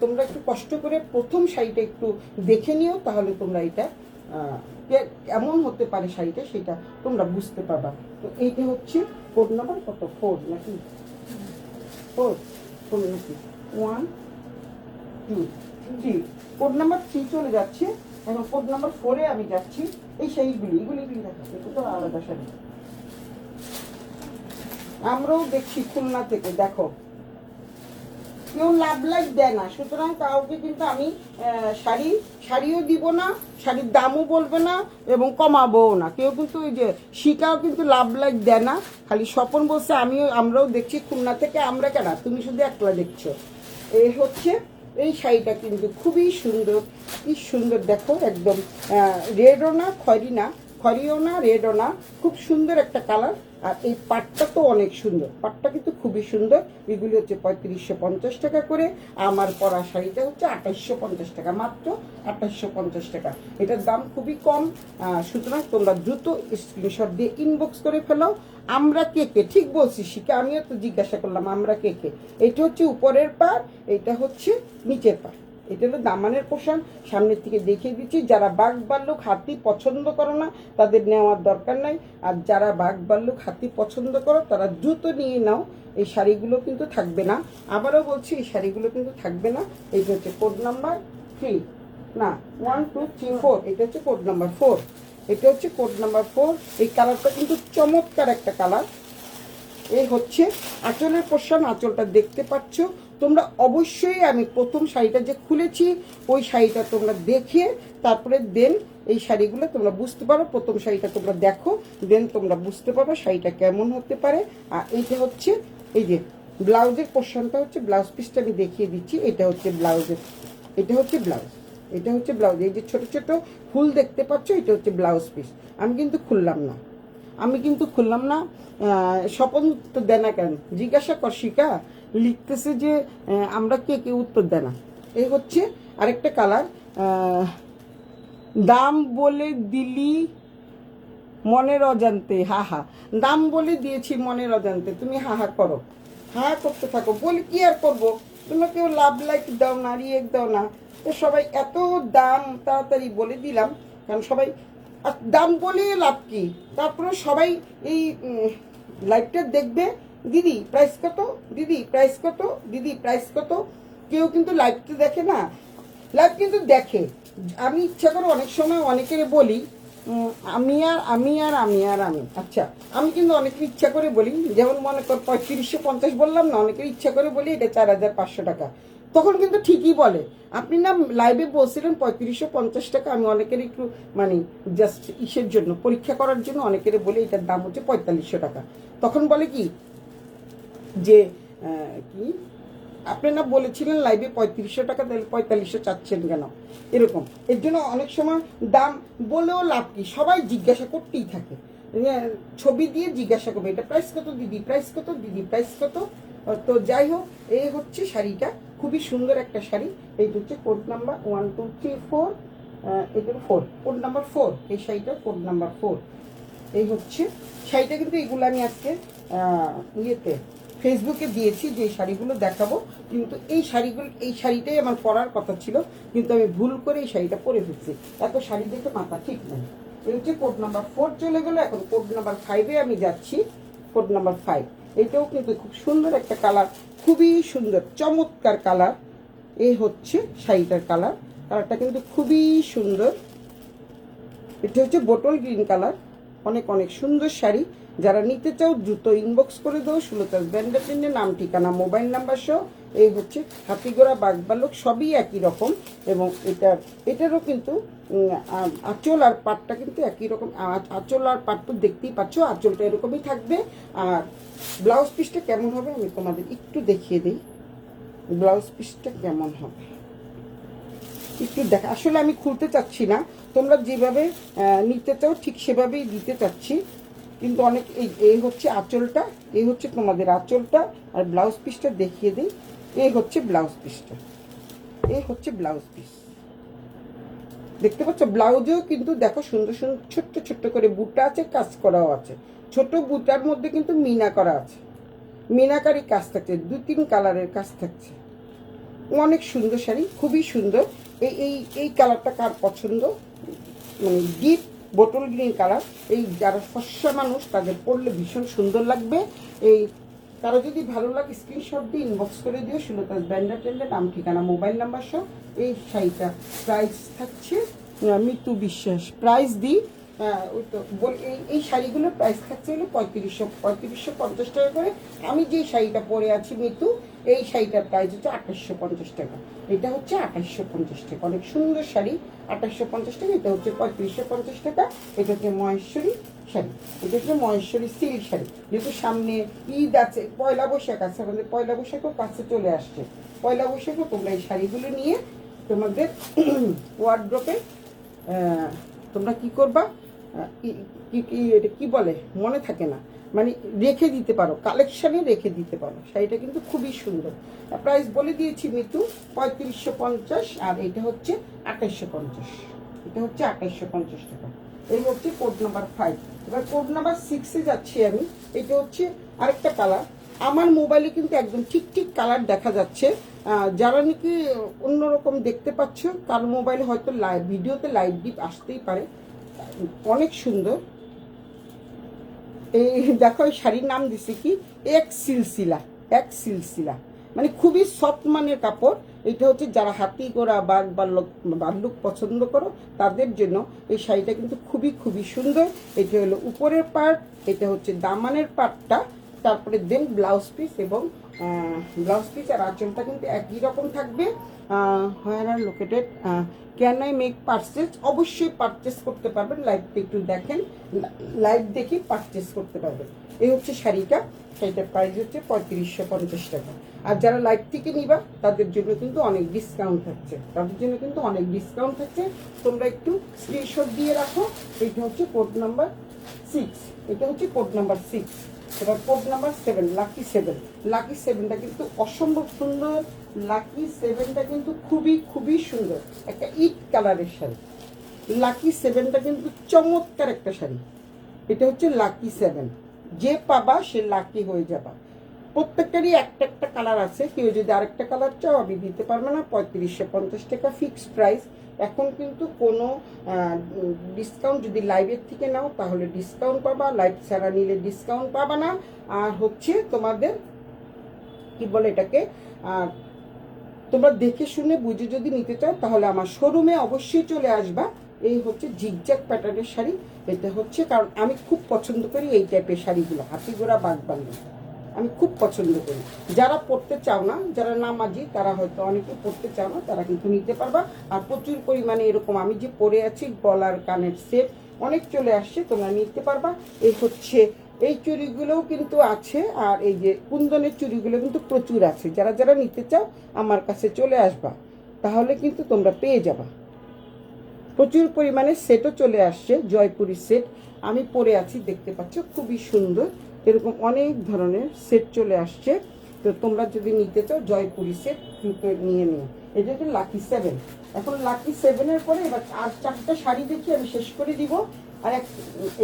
তোমরা একটু কষ্ট করে প্রথম শাড়িটা একটু দেখে নিও, তাহলে তোমরা এটা কেমন হতে পারে শাড়িটা সেটা তোমরা বুঝতে পারবা। তো এইটা হচ্ছে কোড নাম্বার কত, 4 নাকি 4 নাকি 1 2 3। কোড নাম্বার 3 চলে যাচ্ছে। এখন কোড নাম্বার 4-এ আমি যাচ্ছি। এই শাড়িগুলি এগুলি দেখা, এটা তো আলাদা শাড়ি। আমরাও দেখছি খুলনা থেকে, দেখো কেউ লাভ লাইক দেয় না, সুতরাং কাউকে কিন্তু আমি শাড়িও দিব না, শাড়ির দামও বলবে না এবং কমাবোও না। কেউ কিন্তু ওই যে শিকাও কিন্তু লাভ লাইক দেয় না। খালি স্বপন বলছে আমরাও দেখছি খুলনা থেকে, আমরা কেন, তুমি শুধু একলা দেখছো। এই হচ্ছে এই শাড়িটা কিন্তু খুবই সুন্দর, কি সুন্দর দেখো, একদম রেডও না খয়রিও না রেডও না, খুব সুন্দর একটা কালার। আর এই পাটটা তো অনেক সুন্দর, পাটটা কিন্তু খুবই সুন্দর। এগুলি হচ্ছে 3550 টাকা করে। আমার পরা শাড়িটা হচ্ছে 2850 টাকা, মাত্র 2850 টাকা। এটার দাম খুবই কম, সুতরাং তোমরা দ্রুত স্ক্রিনশট দিয়ে ইনবক্স করে ফেলো। আমরা কে কে, ঠিক বলছি শিখে, আমিও তো জিজ্ঞাসা করলাম আমরা কে কে। এটা হচ্ছে উপরের পার, এটা হচ্ছে নিচের পার। এটা হলো দামানের পোশাক, সামনের থেকে দেখিয়ে দিচ্ছি। যারা বাঘ ভাল্লুক হাতি পছন্দ করো না তাদের নেওয়ার দরকার নাই, আর যারা বাঘ ভাল্লুক হাতি পছন্দ করো তারা দ্রুত নিয়ে নাও। এই শাড়িগুলো কিন্তু থাকবে না, আবারও বলছি এই শাড়িগুলো কিন্তু থাকবে না। এইটা হচ্ছে কোড নাম্বার 3, না 1 2 3 4, এটা হচ্ছে কোড নাম্বার 4, এটা হচ্ছে কোড নাম্বার 4। এই কালারটা কিন্তু চমৎকার একটা কালার। এই হচ্ছে আঁচলের পোর্শন, আঁচলটা দেখতে পাচ্ছ তোমরা। অবশ্যই আমি প্রথম শাড়িটা যে খুলেছি ওই শাড়িটা তোমরা দেখে তারপরে দেন এই শাড়িগুলো তোমরা বুঝতে পারো। প্রথম শাড়িটা তোমরা দেখো, দেন তোমরা বুঝতে পারো শাড়িটা কেমন হতে পারে। আর এইটা হচ্ছে এই যে ব্লাউজের পোর্শনটা হচ্ছে, ব্লাউজ পিসটা আমি দেখিয়ে দিচ্ছি। এটা হচ্ছে ব্লাউজের, এটা হচ্ছে ব্লাউজ, এটা হচ্ছে ব্লাউজ। এই যে ছোট ছোট ফুল দেখতে পাচ্ছ, এটা হচ্ছে ব্লাউজ পিস। আমি কিন্তু খুললাম না, স্বপন উত্তর দেয় না কেন জিজ্ঞাসা কর শিকা, লিখতেছে যে আমরা কে কে উত্তর দেয় না। এই হচ্ছে আরেকটা কালার, দাম বলে দিলি মনের অজান্তে, দাম বলে দিয়েছি মনের অজান্তে, তুমি করো, করতে থাকো। বলি কি আর করবো, তোমরা কেউ লাভ লাইক দাও না, রিয়েক্ট দাও না, তো সবাই এত দাম তাড়াতাড়ি বলে দিলাম, কারণ সবাই দাম বলে লাভ কি। তারপরে সবাই এই লাইভটা দেখবে, দিদি প্রাইস কত, দিদি প্রাইস কত, দিদি প্রাইস কত। কেউ কিন্তু লাইভটা দেখে না, লাইভ কিন্তু দেখে। আমি ইচ্ছা করে অনেক সময় অনেকের বলি আমি আচ্ছা, আমি কিন্তু অনেকের ইচ্ছা করে বলি, যেমন মনে কর 3550 বললাম না, অনেকের ইচ্ছা করে বলি এটা 4500 টাকা, তখন কিন্তু ঠিকই বলে। আপনি না লাইভে বলছিলেন 3550 টাকা, আমি অনেকের একটু মানে জাস্ট ইসের জন্য পরীক্ষা করার জন্য অনেকের বলি এটার দাম হচ্ছে 4500 টাকা। তখন বলে কি যে কি আপনি না বলেছিলেন লাইভে 3500 টাকা, তাহলে 4500 চাচ্ছেন কেন, এরকম। এর জন্য অনেক সময় দাম বলেও লাভ কি, সবাই জিজ্ঞাসা করতেই থাকে, ছবি দিয়ে জিজ্ঞাসা করবে এটা প্রাইস কত দিদি, প্রাইস কত দিদি, প্রাইস কত। তো যাই হোক, এই হচ্ছে শাড়িটা, খুবই সুন্দর একটা শাড়ি। এইটা হচ্ছে কোড নাম্বার 1 2 3 4, এটা 4, কোড নাম্বার 4, এই শাড়িটা কোড নাম্বার 4। এই হচ্ছে শাড়িটা, কিন্তু এগুলো আমি আজকে ইয়েতে ফেসবুকে দিয়েছি যে শাড়িগুলো দেখাবো, কিন্তু এই শাড়িটাই আমার পরার কথা ছিল, কিন্তু আমি ভুল করে এই শাড়িটা পরে ফেলছি। এত শাড়ি দেখে মাথা ঠিক নেই। এই হচ্ছে কোড নাম্বার 4 চলে গেল, এখন কোড নাম্বার 5-এ আমি যাচ্ছি। কোড নাম্বার 5, এটাও কিন্তু খুব সুন্দর একটা কালার, খুবই সুন্দর চমৎকার কালার। এই হচ্ছে শাড়িটার কালারটা কিন্তু খুবই সুন্দর। এটা হচ্ছে বোটল গ্রিন কালার, অনেক অনেক সুন্দর শাড়ি। যারা নিতে চাও দ্রুত ইনবক্স করে দাও। সুলতাস ব্যান্ডার নাম, ঠিকানা, মোবাইল নাম্বার সহ। এই হচ্ছে হাতিগোড়া বাঘবালক, সবই একই রকম। এবং এটারও কিন্তু আঁচল আর পাটটা কিন্তু একই রকম। আঁচল আর পাট তো দেখতেই পাচ্ছ, আঁচলটা এরকমই থাকবে। আর ব্লাউজ পিসটা কেমন হবে আমি তোমাদের একটু দেখিয়ে দিই। ব্লাউজ পিসটা কেমন হবে একটু দেখা, আসলে আমি খুলতে চাচ্ছি না, তোমরা যেভাবে নিতে চাও ঠিক সেভাবেই দিতে চাচ্ছি। কিন্তু অনেক এই হচ্ছে আঁচলটা, এই হচ্ছে তোমাদের আঁচলটা, আর ব্লাউজ পিসটা দেখিয়ে দিই। এই হচ্ছে ব্লাউজ পিসটা, এই হচ্ছে ব্লাউজ পিস, দেখতে পাচ্ছ। ব্লাউজেও কিন্তু দেখো সুন্দর সুন্দর ছোট্ট ছোট্ট করে বুটা আছে, কাজ করাও আছে। ছোট বুটার মধ্যে কিন্তু মিনা করা আছে, মিনাকারি কাজ থাকছে, 2-3 কালারের কাজ থাকছে। অনেক সুন্দর শাড়ি, খুবই সুন্দর। এই কালারটা কার পছন্দ, মানে ডিপ বোটল গ্রিন কালার, এই যারা ফর্সা মানুষ তাদের পরলে ভীষণ সুন্দর লাগবে। এই কারো যদি ভালো লাগে স্ক্রিনশট দিয়ে ইনবক্স করে দিও। সুলতাস ব্যান্ডার নাম, ঠিকানা, মোবাইল নাম্বার সহ। এই শাড়িটা প্রাইস থাকছে মিতু বিশ্বাস, প্রাইস দিই ওই তো এই শাড়িগুলোর প্রাইস থাকছে হলো 3550 টাকা করে। আমি যে শাড়িটা পরে আছি মিতু, এই শাড়িটার প্রাইস হচ্ছে 2850 টাকা। এটা হচ্ছে 2850 টাকা, অনেক সুন্দর শাড়ি, 2850 টাকা। এটা হচ্ছে 3550 টাকা। এটা হচ্ছে মহেশ্বরী শাড়ি, এটা হচ্ছে মহেশ্বরী সিল্ক শাড়ি। যেহেতু সামনে ঈদ আছে, পয়লা বৈশাখ আছে, আমাদের পয়লা বৈশাখও কাছে চলে আসছে। পয়লা বৈশাখও তোমরা এই শাড়িগুলো নিয়ে তোমাদের ওয়ার্ড্রপে তোমরা কি করবা, এটা কি বলে মনে থাকে না, মানে রেখে দিতে পারো, কালেকশানে রেখে দিতে পারো। শাড়িটা কিন্তু খুবই সুন্দর। প্রাইস বলে দিয়েছি মিতু, 3550, আর এটা হচ্ছে 2850। এটা হচ্ছে 2850 টাকা। এই হচ্ছে কোড নাম্বার 5। এবার কোড নাম্বার 6-এ যাচ্ছি আমি। এটা হচ্ছে আরেকটা কালার। আমার মোবাইলে কিন্তু একদম ঠিক ঠিক কালার দেখা যাচ্ছে। যারা নাকি অন্যরকম দেখতে পাচ্ছ, কার মোবাইলে হয়তো লাইভ ভিডিওতে লাইভ ডিপ আসতেই পারে। অনেক সুন্দর। এই দেখো, এই শাড়ির নাম দিছে কি, এক সিলসিলা। এক সিলসিলা মানে খুবই সফট মানের কাপড়। এটা হচ্ছে যারা হাতি ঘোড়া বাঘ ভাল্লুক পছন্দ করো তাদের জন্য এই শাড়িটা কিন্তু খুবই খুবই সুন্দর। এটা হলো উপরের পার্ট, এটা হচ্ছে দামানের পার্টটা, তারপরে দেন ব্লাউজ পিস, এবং ব্লাউজ পিস আর আঁচলটা কিন্তু একই রকম থাকবে। Where are located, can I make purchase? অবশ্যই পারচেস করতে পারবেন। লাইভটা একটু দেখেন, লাইভ দেখে পারচেস করতে পারবেন। এই হচ্ছে শাড়িটা। শাড়িটার প্রাইস হচ্ছে 3550 টাকা। আর যারা লাইভ থেকে নিবা তাদের জন্য কিন্তু অনেক ডিসকাউন্ট থাকছে, তাদের জন্য কিন্তু অনেক ডিসকাউন্ট থাকছে। তোমরা একটু স্ক্রিনশট দিয়ে রাখো। এইটা হচ্ছে কোড নাম্বার 6। এটা হচ্ছে কোড নাম্বার 6। এবার কোড নাম্বার 7, লাকি 7। লাকি 7টা কিন্তু অসম্ভব সুন্দর। লাকি 7টা কিন্তু খুবই খুবই সুন্দর, একটা ইট কালারের শাড়ি। লাকি 7টা কিন্তু চমৎকার একটা শাড়ি। এটা হচ্ছে লাকি 7। যে পাবা সে লাকি হয়ে যাবা। প্রত্যেকটারই একটা একটা কালার আছে। কেউ যদি আরেকটা কালার চাও আমি দিতে পারবো না। 3550 টাকা ফিক্সড প্রাইস। এখন কিন্তু কোনো ডিসকাউন্ট, যদি লাইভের থেকে নাও তাহলে ডিসকাউন্ট পাবা, লাইভ ছাড়া নিলে ডিসকাউন্ট পাবা না। আর হচ্ছে তোমাদের কি বলে এটাকে, তোমরা দেখে শুনে বুঝে যদি নিতে চাও তাহলে আমার শোরুমে অবশ্যই চলে আসবা। এই হচ্ছে জিগজ্যাগ প্যাটার্নের শাড়ি। এটা হচ্ছে, কারণ আমি খুব পছন্দ করি এই টাইপের শাড়িগুলো, হাতি ঘোড়া বাঘ ভাল্লুক আমি খুব পছন্দ করি। যারা পড়তে চাও না, যারা নামাজি, তারা হয়তো অনেকে পড়তে চাও না, তারা কিন্তু নিতে পারবা। আর প্রচুর পরিমাণে এরকম আমি যে পরে আছি গলার কানের সেট অনেক চলে আসছে, তোমরা নিতে পারবা। এই হচ্ছে এই চুড়িগুলোও কিন্তু আছে, আর এই যে কুন্দনের চুড়িগুলো কিন্তু প্রচুর আছে। যারা যারা নিতে চাও আমার কাছে চলে আসবা, তাহলে কিন্তু তোমরা পেয়ে যাবা। প্রচুর পরিমাণে সেটও চলে আসছে, জয়পুরি সেট আমি পরে আছি, দেখতে পাচ্ছ খুবই সুন্দর। এরকম অনেক ধরনের সেট চলে আসছে। তো তোমরা যদি নিতে চাও জয়পুরি সেট কিন্তু নিয়ে নিও। এটা হচ্ছে লাকি 7। এখন লাকি 7-এর পরে এবার আর 4টা শাড়ি দেখি, আমি শেষ করে দিব। আর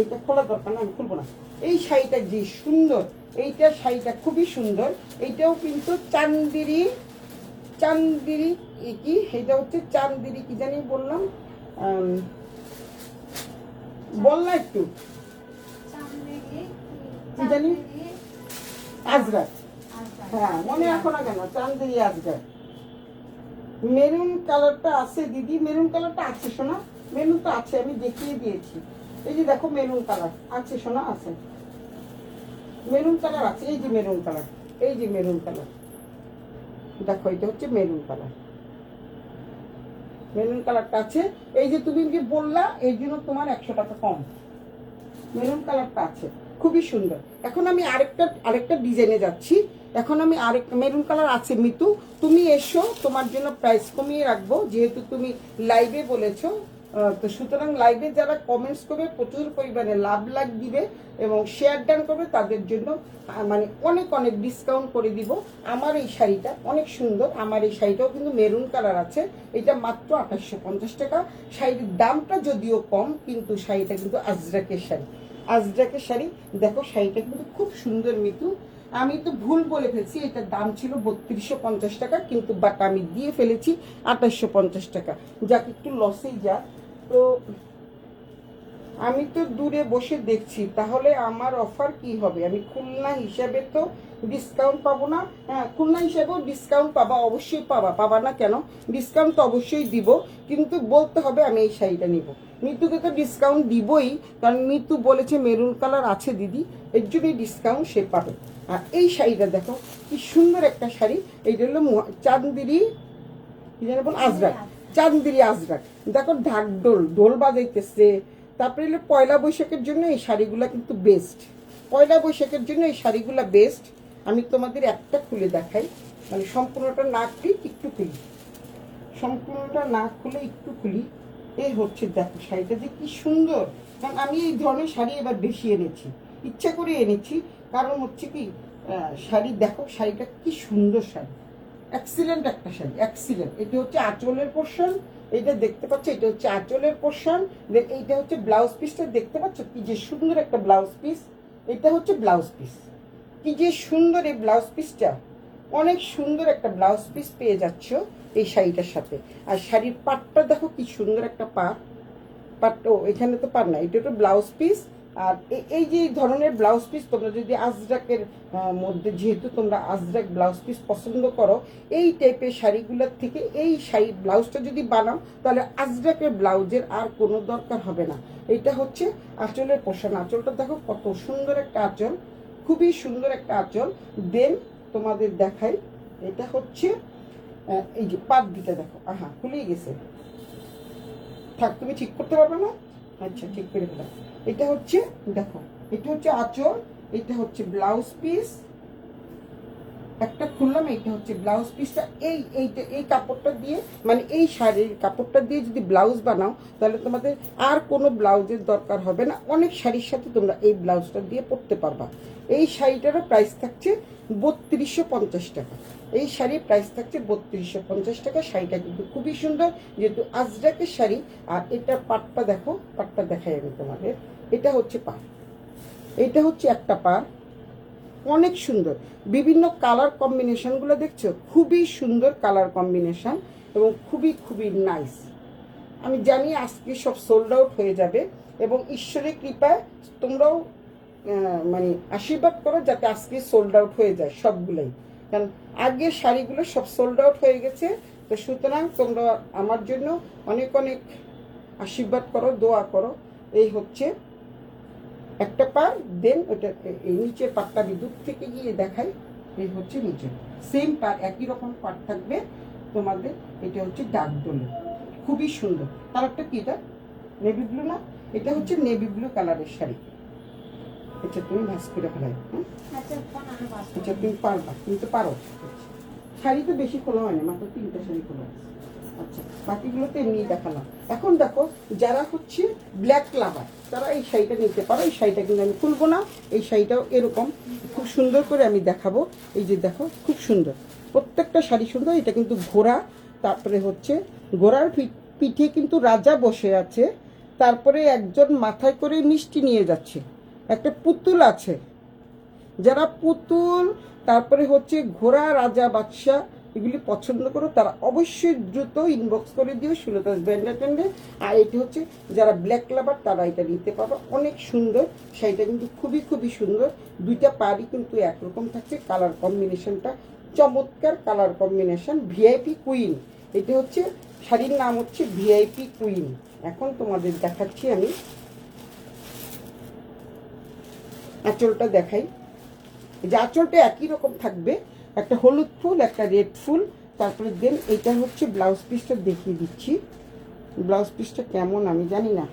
এইটা খোলা দরকার না, আমি খুলবো না। এই শাড়িটা যে সুন্দর, এইটা শাড়িটা খুবই সুন্দর। এইটাও কিন্তু চান্দেরি কি, এটা হচ্ছে চান্দেরি কি জানি বললাম, বল না একটু, কি জানি, আজরাক। হ্যাঁ, মনে রাখো না কেন, চান্দেরি আজরাক। মেরুন কালারটা আছে দিদি, মেরুন কালারটা আছে সোনা, মেরুন তো আছে, আমি দেখিয়ে দিয়েছি। এই যে দেখো মেরুন কালার আছে সোনা, আছে মেরুন কালার আছে। এই যে মেরুন কালার, এই যে মেরুন কালার দেখো, এটা হচ্ছে মেরুন কালার। মেরুন কালারটা আছে। এই যে তুমি যে বললা এই জন্য তোমার 100 টাকা কম। মেরুন কালারটা আছে, খুবই সুন্দর। এখন আমি আরেকটা ডিজাইনে যাচ্ছি। এখন আমি আরেকটা মেরুন কালার আছে। মিতু তুমি এসো, তোমার জন্য প্রাইস কমিয়ে রাখবো, যেহেতু তুমি লাইভে বলেছো। তো সুতরাং লাইভে যারা কমেন্টস করবে প্রচুর পরিমাণে লাভ দিবে এবং শেয়ার ডান করবে, তাদের জন্য মানে অনেক অনেক ডিসকাউন্ট করে দিব। আমার এই শাড়িটা অনেক সুন্দর। আমার এই শাড়িটাও কিন্তু মেরুন কালার আছে। এটা মাত্র 2850 টাকা। শাড়ির দামটা যদিও কম, কিন্তু শাড়িটা কিন্তু আজরাকের শাড়ি। আজরাকের শাড়ি দেখো, শাড়িটা কিন্তু খুব সুন্দর। মিতু আমি তো ভুল বলে ফেলছি, এটার দাম ছিল 3250 টাকা, কিন্তু বাট আমি দিয়ে ফেলেছি 2850 টাকা, যাকে একটু লসেই যা। তো আমি তো দূরে বসে দেখছি, তাহলে আমার অফার কি হবে? আমি খুলনা হিসাবে তো ডিসকাউন্ট পাবো না? হ্যাঁ, খুলনা হিসাবেও ডিসকাউন্ট পাবা, অবশ্যই পাবা, পাবা না কেন? ডিসকাউন্ট তো অবশ্যই দিব, কিন্তু বলতে হবে আমি এই শাড়িটা নিব। মিতুকে তো ডিসকাউন্ট দিবই, কারণ মিতু বলেছে মেরুন কালার আছে দিদি, এর জন্যই ডিসকাউন্ট সে পাবে। আর এই শাড়িটা দেখো কি সুন্দর একটা শাড়ি। এইটা হলো চান্দেরি কি জানি বল, আজরাক, চান্দেরি আজরাক। দেখো ঢাক ঢোল, ঢোল বাজাইতেছে। তারপরে হলো পয়লা বৈশাখের জন্য এই শাড়িগুলো কিন্তু বেস্ট। পয়লা বৈশাখের জন্য এই শাড়িগুলো বেস্ট। আমি তোমাদের একটা খুলে দেখাই, মানে সম্পূর্ণটা না খুলি একটু খুলি, সম্পূর্ণটা না খুলে একটু খুলি। এই হচ্ছে দেখো শাড়িটা যে কি সুন্দর। কারণ আমি এই ধরনের শাড়ি এবার বেশি এনেছি, ইচ্ছা করে এনেছি, কারণ হচ্ছে কি শাড়ি দেখো, শাড়িটা কি সুন্দর শাড়ি, এক্সিলেন্ট একটা শাড়ি, এক্সিলেন্ট। এটা হচ্ছে আঁচলের পোর্শন, এটা দেখতে পাচ্ছ, এটা হচ্ছে আঁচলের পোর্শন। দেন এইটা হচ্ছে ব্লাউজ পিসটা, দেখতে পাচ্ছ কি যে সুন্দর একটা ব্লাউজ পিস। এটা হচ্ছে ব্লাউজ পিস, কি যে সুন্দর এই ব্লাউজ পিসটা, অনেক সুন্দর একটা ব্লাউজ পিস পেয়ে যাচ্ছ এই শাড়িটার সাথে। আর শাড়ির পাটটা দেখো কি সুন্দর একটা পাট, পাটটা এখানে তো পাট না, এটা তো ব্লাউজ পিস। আর এই যে এই ধরনের ব্লাউজ পিস তোমরা যদি আজরাকের মধ্যে, যেহেতু তোমরা আজরাক ব্লাউজ পিস পছন্দ করো, এই টাইপের শাড়িগুলোর থেকে এই শাড়ি ব্লাউজটা যদি বানাও, তাহলে আজরাকের ব্লাউজের আর কোনো দরকার হবে না। এটা হচ্ছে আঁচলের পোষণ, আঁচলটা দেখো কত সুন্দর একটা আঁচল, খুবই সুন্দর একটা আঁচল। দেন তোমাদের দেখাই, এটা হচ্ছে এই যে পাট দিতে দেখো, আহা খুলেই গেছে, থাক তুমি ঠিক করতে পারবে না, আচ্ছা ঠিক করে ফেলাম। এটা হচ্ছে দেখো, এটা হচ্ছে আঁচল, এটা হচ্ছে ব্লাউজ পিস, একটা খুললাম, এইটা হচ্ছে ব্লাউজ পিসটা। এইটা এই কাপড়টা দিয়ে, মানে এই শাড়ির কাপড়টা দিয়ে যদি ব্লাউজ বানাও, তাহলে তোমাদের আর কোনো ব্লাউজের দরকার হবে না। অনেক শাড়ির সাথে তোমরা এই ব্লাউজটা দিয়ে পরতে পারবা। এই শাড়িটারও প্রাইস থাকছে 3250 টাকা। এই শাড়ির প্রাইস থাকছে 3250 টাকা। শাড়িটা কিন্তু খুবই সুন্দর, যেহেতু আজরাকের শাড়ি। আর এটার পাটটা দেখো, পাটটা দেখাই আমি তোমাদের। এটা হচ্ছে পাট, এটা হচ্ছে একটা পাট, অনেক সুন্দর। বিভিন্ন কালার কম্বিনেশনগুলো দেখছো, খুবই সুন্দর কালার কম্বিনেশন, এবং খুবই খুবই নাইস। আমি জানি আজকে সব সোল্ড আউট হয়ে যাবে, এবং ঈশ্বরের কৃপায় তোমরাও মানে আশীর্বাদ করো যাতে আজকে সোল্ড আউট হয়ে যায় সবগুলোই, কারণ আগের শাড়িগুলো সব সোল্ড আউট হয়ে গেছে। তো সুতরাং তোমরা আমার জন্য অনেক অনেক আশীর্বাদ করো, দোয়া করো। এই হচ্ছে একটা পার। দেন ওটা এই নিচের পাটটা বিদ্যুৎ থেকে গিয়ে দেখাই, এই হচ্ছে নিচে সেম পার, একই রকম পাট থাকবে তোমাদের। এটা হচ্ছে ডার্ক ডোলে, খুবই সুন্দর। কালারটা কি, এটা নেভি ব্লু না? এটা হচ্ছে নেভি ব্লু কালারের শাড়ি। আচ্ছা তুমি ভাস করে ফেলাই, আচ্ছা তুমি পারবা, তুমি তো পারো। শাড়ি তো বেশি খোলা হয় না, মাত্র 3টা শাড়ি খোলা আছে। আচ্ছা বাকিগুলো তো এমনি দেখালাম। এখন দেখো যারা হচ্ছে ব্ল্যাক লাভার, তারা এই শাড়িটা নিতে পারো। এই শাড়িটা কিন্তু আমি খুলবো না, এই শাড়িটাও এরকম খুব সুন্দর করে আমি দেখাবো। এই যে দেখো খুব সুন্দর, প্রত্যেকটা শাড়ি সুন্দর। এটা কিন্তু ঘোড়া, তারপরে হচ্ছে ঘোড়ার পিঠে কিন্তু রাজা বসে আছে, তারপরে একজন মাথায় করে মিষ্টি নিয়ে যাচ্ছে, একটা পুতুল আছে। যারা পুতুল, তারপরে হচ্ছে ঘোড়া, রাজা, বাদশাহ এগুলি পছন্দ করো, তারা অবশ্যই দ্রুত ইনবক্স করে দিও সুলতাস ব্র্যান্ডে। আর এটি হচ্ছে যারা ব্ল্যাক লাভার, তারা এটা নিতে পারো। অনেক সুন্দর শাড়িটা, কিন্তু খুবই খুবই সুন্দর। দুইটা পাড়ই কিন্তু একরকম থাকছে, কালার কম্বিনেশনটা চমৎকার, কালার কম্বিনেশন। ভিআইপি কুইন, এটা হচ্ছে শাড়ির নাম হচ্ছে ভিআইপি কুইন। এখন তোমাদের দেখাচ্ছি আমি আঁচলটা দেখাই। যে আঁচলটা একই রকম থাকবে, একটা হলুদ ফুল, একটা রেড ফুল। তারপরে দেন এটা হচ্ছে ব্লাউজ পিসটা দেখিয়ে দিচ্ছি। ব্লাউজ পিসটা কেমন আমি জানি না।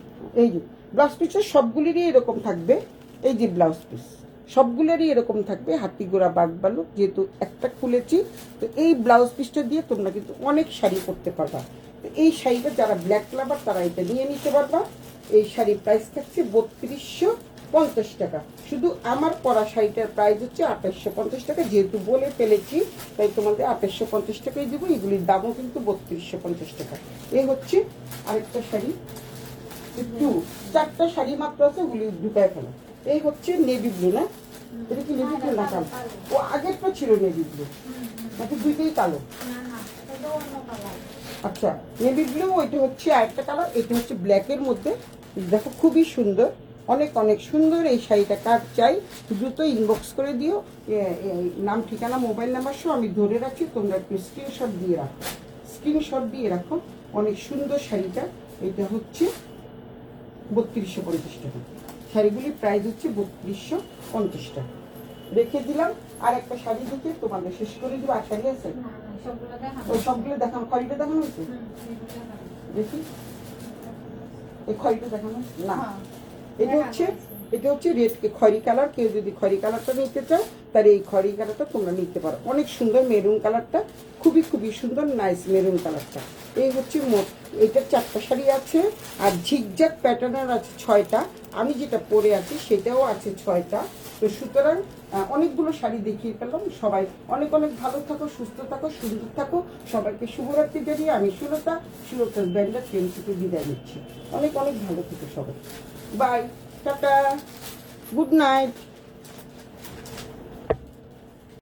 এই যে ব্লাউজ পিসটা সবগুলিরই এরকম থাকবে। এই যে ব্লাউজ পিস সবগুলোরই এরকম থাকবে, হাতিগোড়া বাঘ বালুক। যেহেতু একটা খুলেছি, তো এই ব্লাউজ পিসটা দিয়ে তোমরা কিন্তু অনেক শাড়ি করতে পারবা। তো এই শাড়িটা যারা ব্ল্যাক লাভার, তারা এটা নিয়ে নিতে পারবা। এই শাড়ির প্রাইস থাকছে 3250 টাকা। শুধু আমার পরা শাড়িটার প্রাইস হচ্ছে 2850 টাকা। যেহেতু বলে ফেলেছি, তাই তোমাদের 2850 টাকাই দেবো। এগুলির দামও কিন্তু 3250 টাকা। এই হচ্ছে আরেকটা শাড়ি, একটু 4টা শাড়ি মাত্র আছে, ওগুলি ঢুকায় ফেলো। এই হচ্ছে নেভি ব্লু না? এটা কি নেভি ব্লু না কালো? ও আগেরটা ছিল নেভি ব্লু, নাকি দুইটাই কালো? আচ্ছা নেভি ব্লু, ওইটা হচ্ছে আরেকটা কালার। এটা হচ্ছে ব্ল্যাকের মধ্যে, দেখো খুবই সুন্দর, অনেক অনেক সুন্দর। এই শাড়িটা কার চাই দ্রুত ইনবক্স করে দিও, নাম ঠিকানা মোবাইল নাম্বার সহ আমি ধরে রাখছি, তোমরা একটু স্ক্রিনশট দিয়ে রাখো, স্ক্রিনশট দিয়ে রাখো। অনেক সুন্দর শাড়িটা। এটা হচ্ছে 3250 টাকা। শাড়িগুলির প্রাইস হচ্ছে 3250 টাকা। রেখে দিলাম। আর একটা শাড়ি দেখে তোমাদের শেষ করে দিব। আর শাড়ি আছে না, সবগুলো দেখাবো। ওই সবগুলো দেখানো, খড়িটা দেখানো হয়েছে এগুলো দেখাবো। দেখি, এই খড়িটা দেখানো না। হ্যাঁ, এটা হচ্ছে রেড খয়রি কালার। কেউ যদি খয়রি কালারটা নিতে চাও তাহলে এই খয়রি কালারটা তোমরা নিতে পারো। অনেক সুন্দর মেরুন কালারটা, খুবই খুবই সুন্দর, নাইস মেরুন কালারটা। এই হচ্ছে মোট, এটার 4টা শাড়ি আছে আর ঝিকঝাক প্যাটার্নের আছে 6টা। আমি যেটা পরে আছি সেটাও আছে 6টা। তো সুতরাং অনেকগুলো শাড়ি দেখিয়ে পেলাম। সবাই অনেক অনেক ভালো থাকো, সুস্থ থাকো, সুন্দর থাকো। সবাইকে শুভরাত্রি জানিয়ে আমি সুলতার ব্যান্ডার ট্রেন থেকে বিদায় নিচ্ছি। অনেক অনেক ভালো থেকো সবাই। Bye, tata, good night.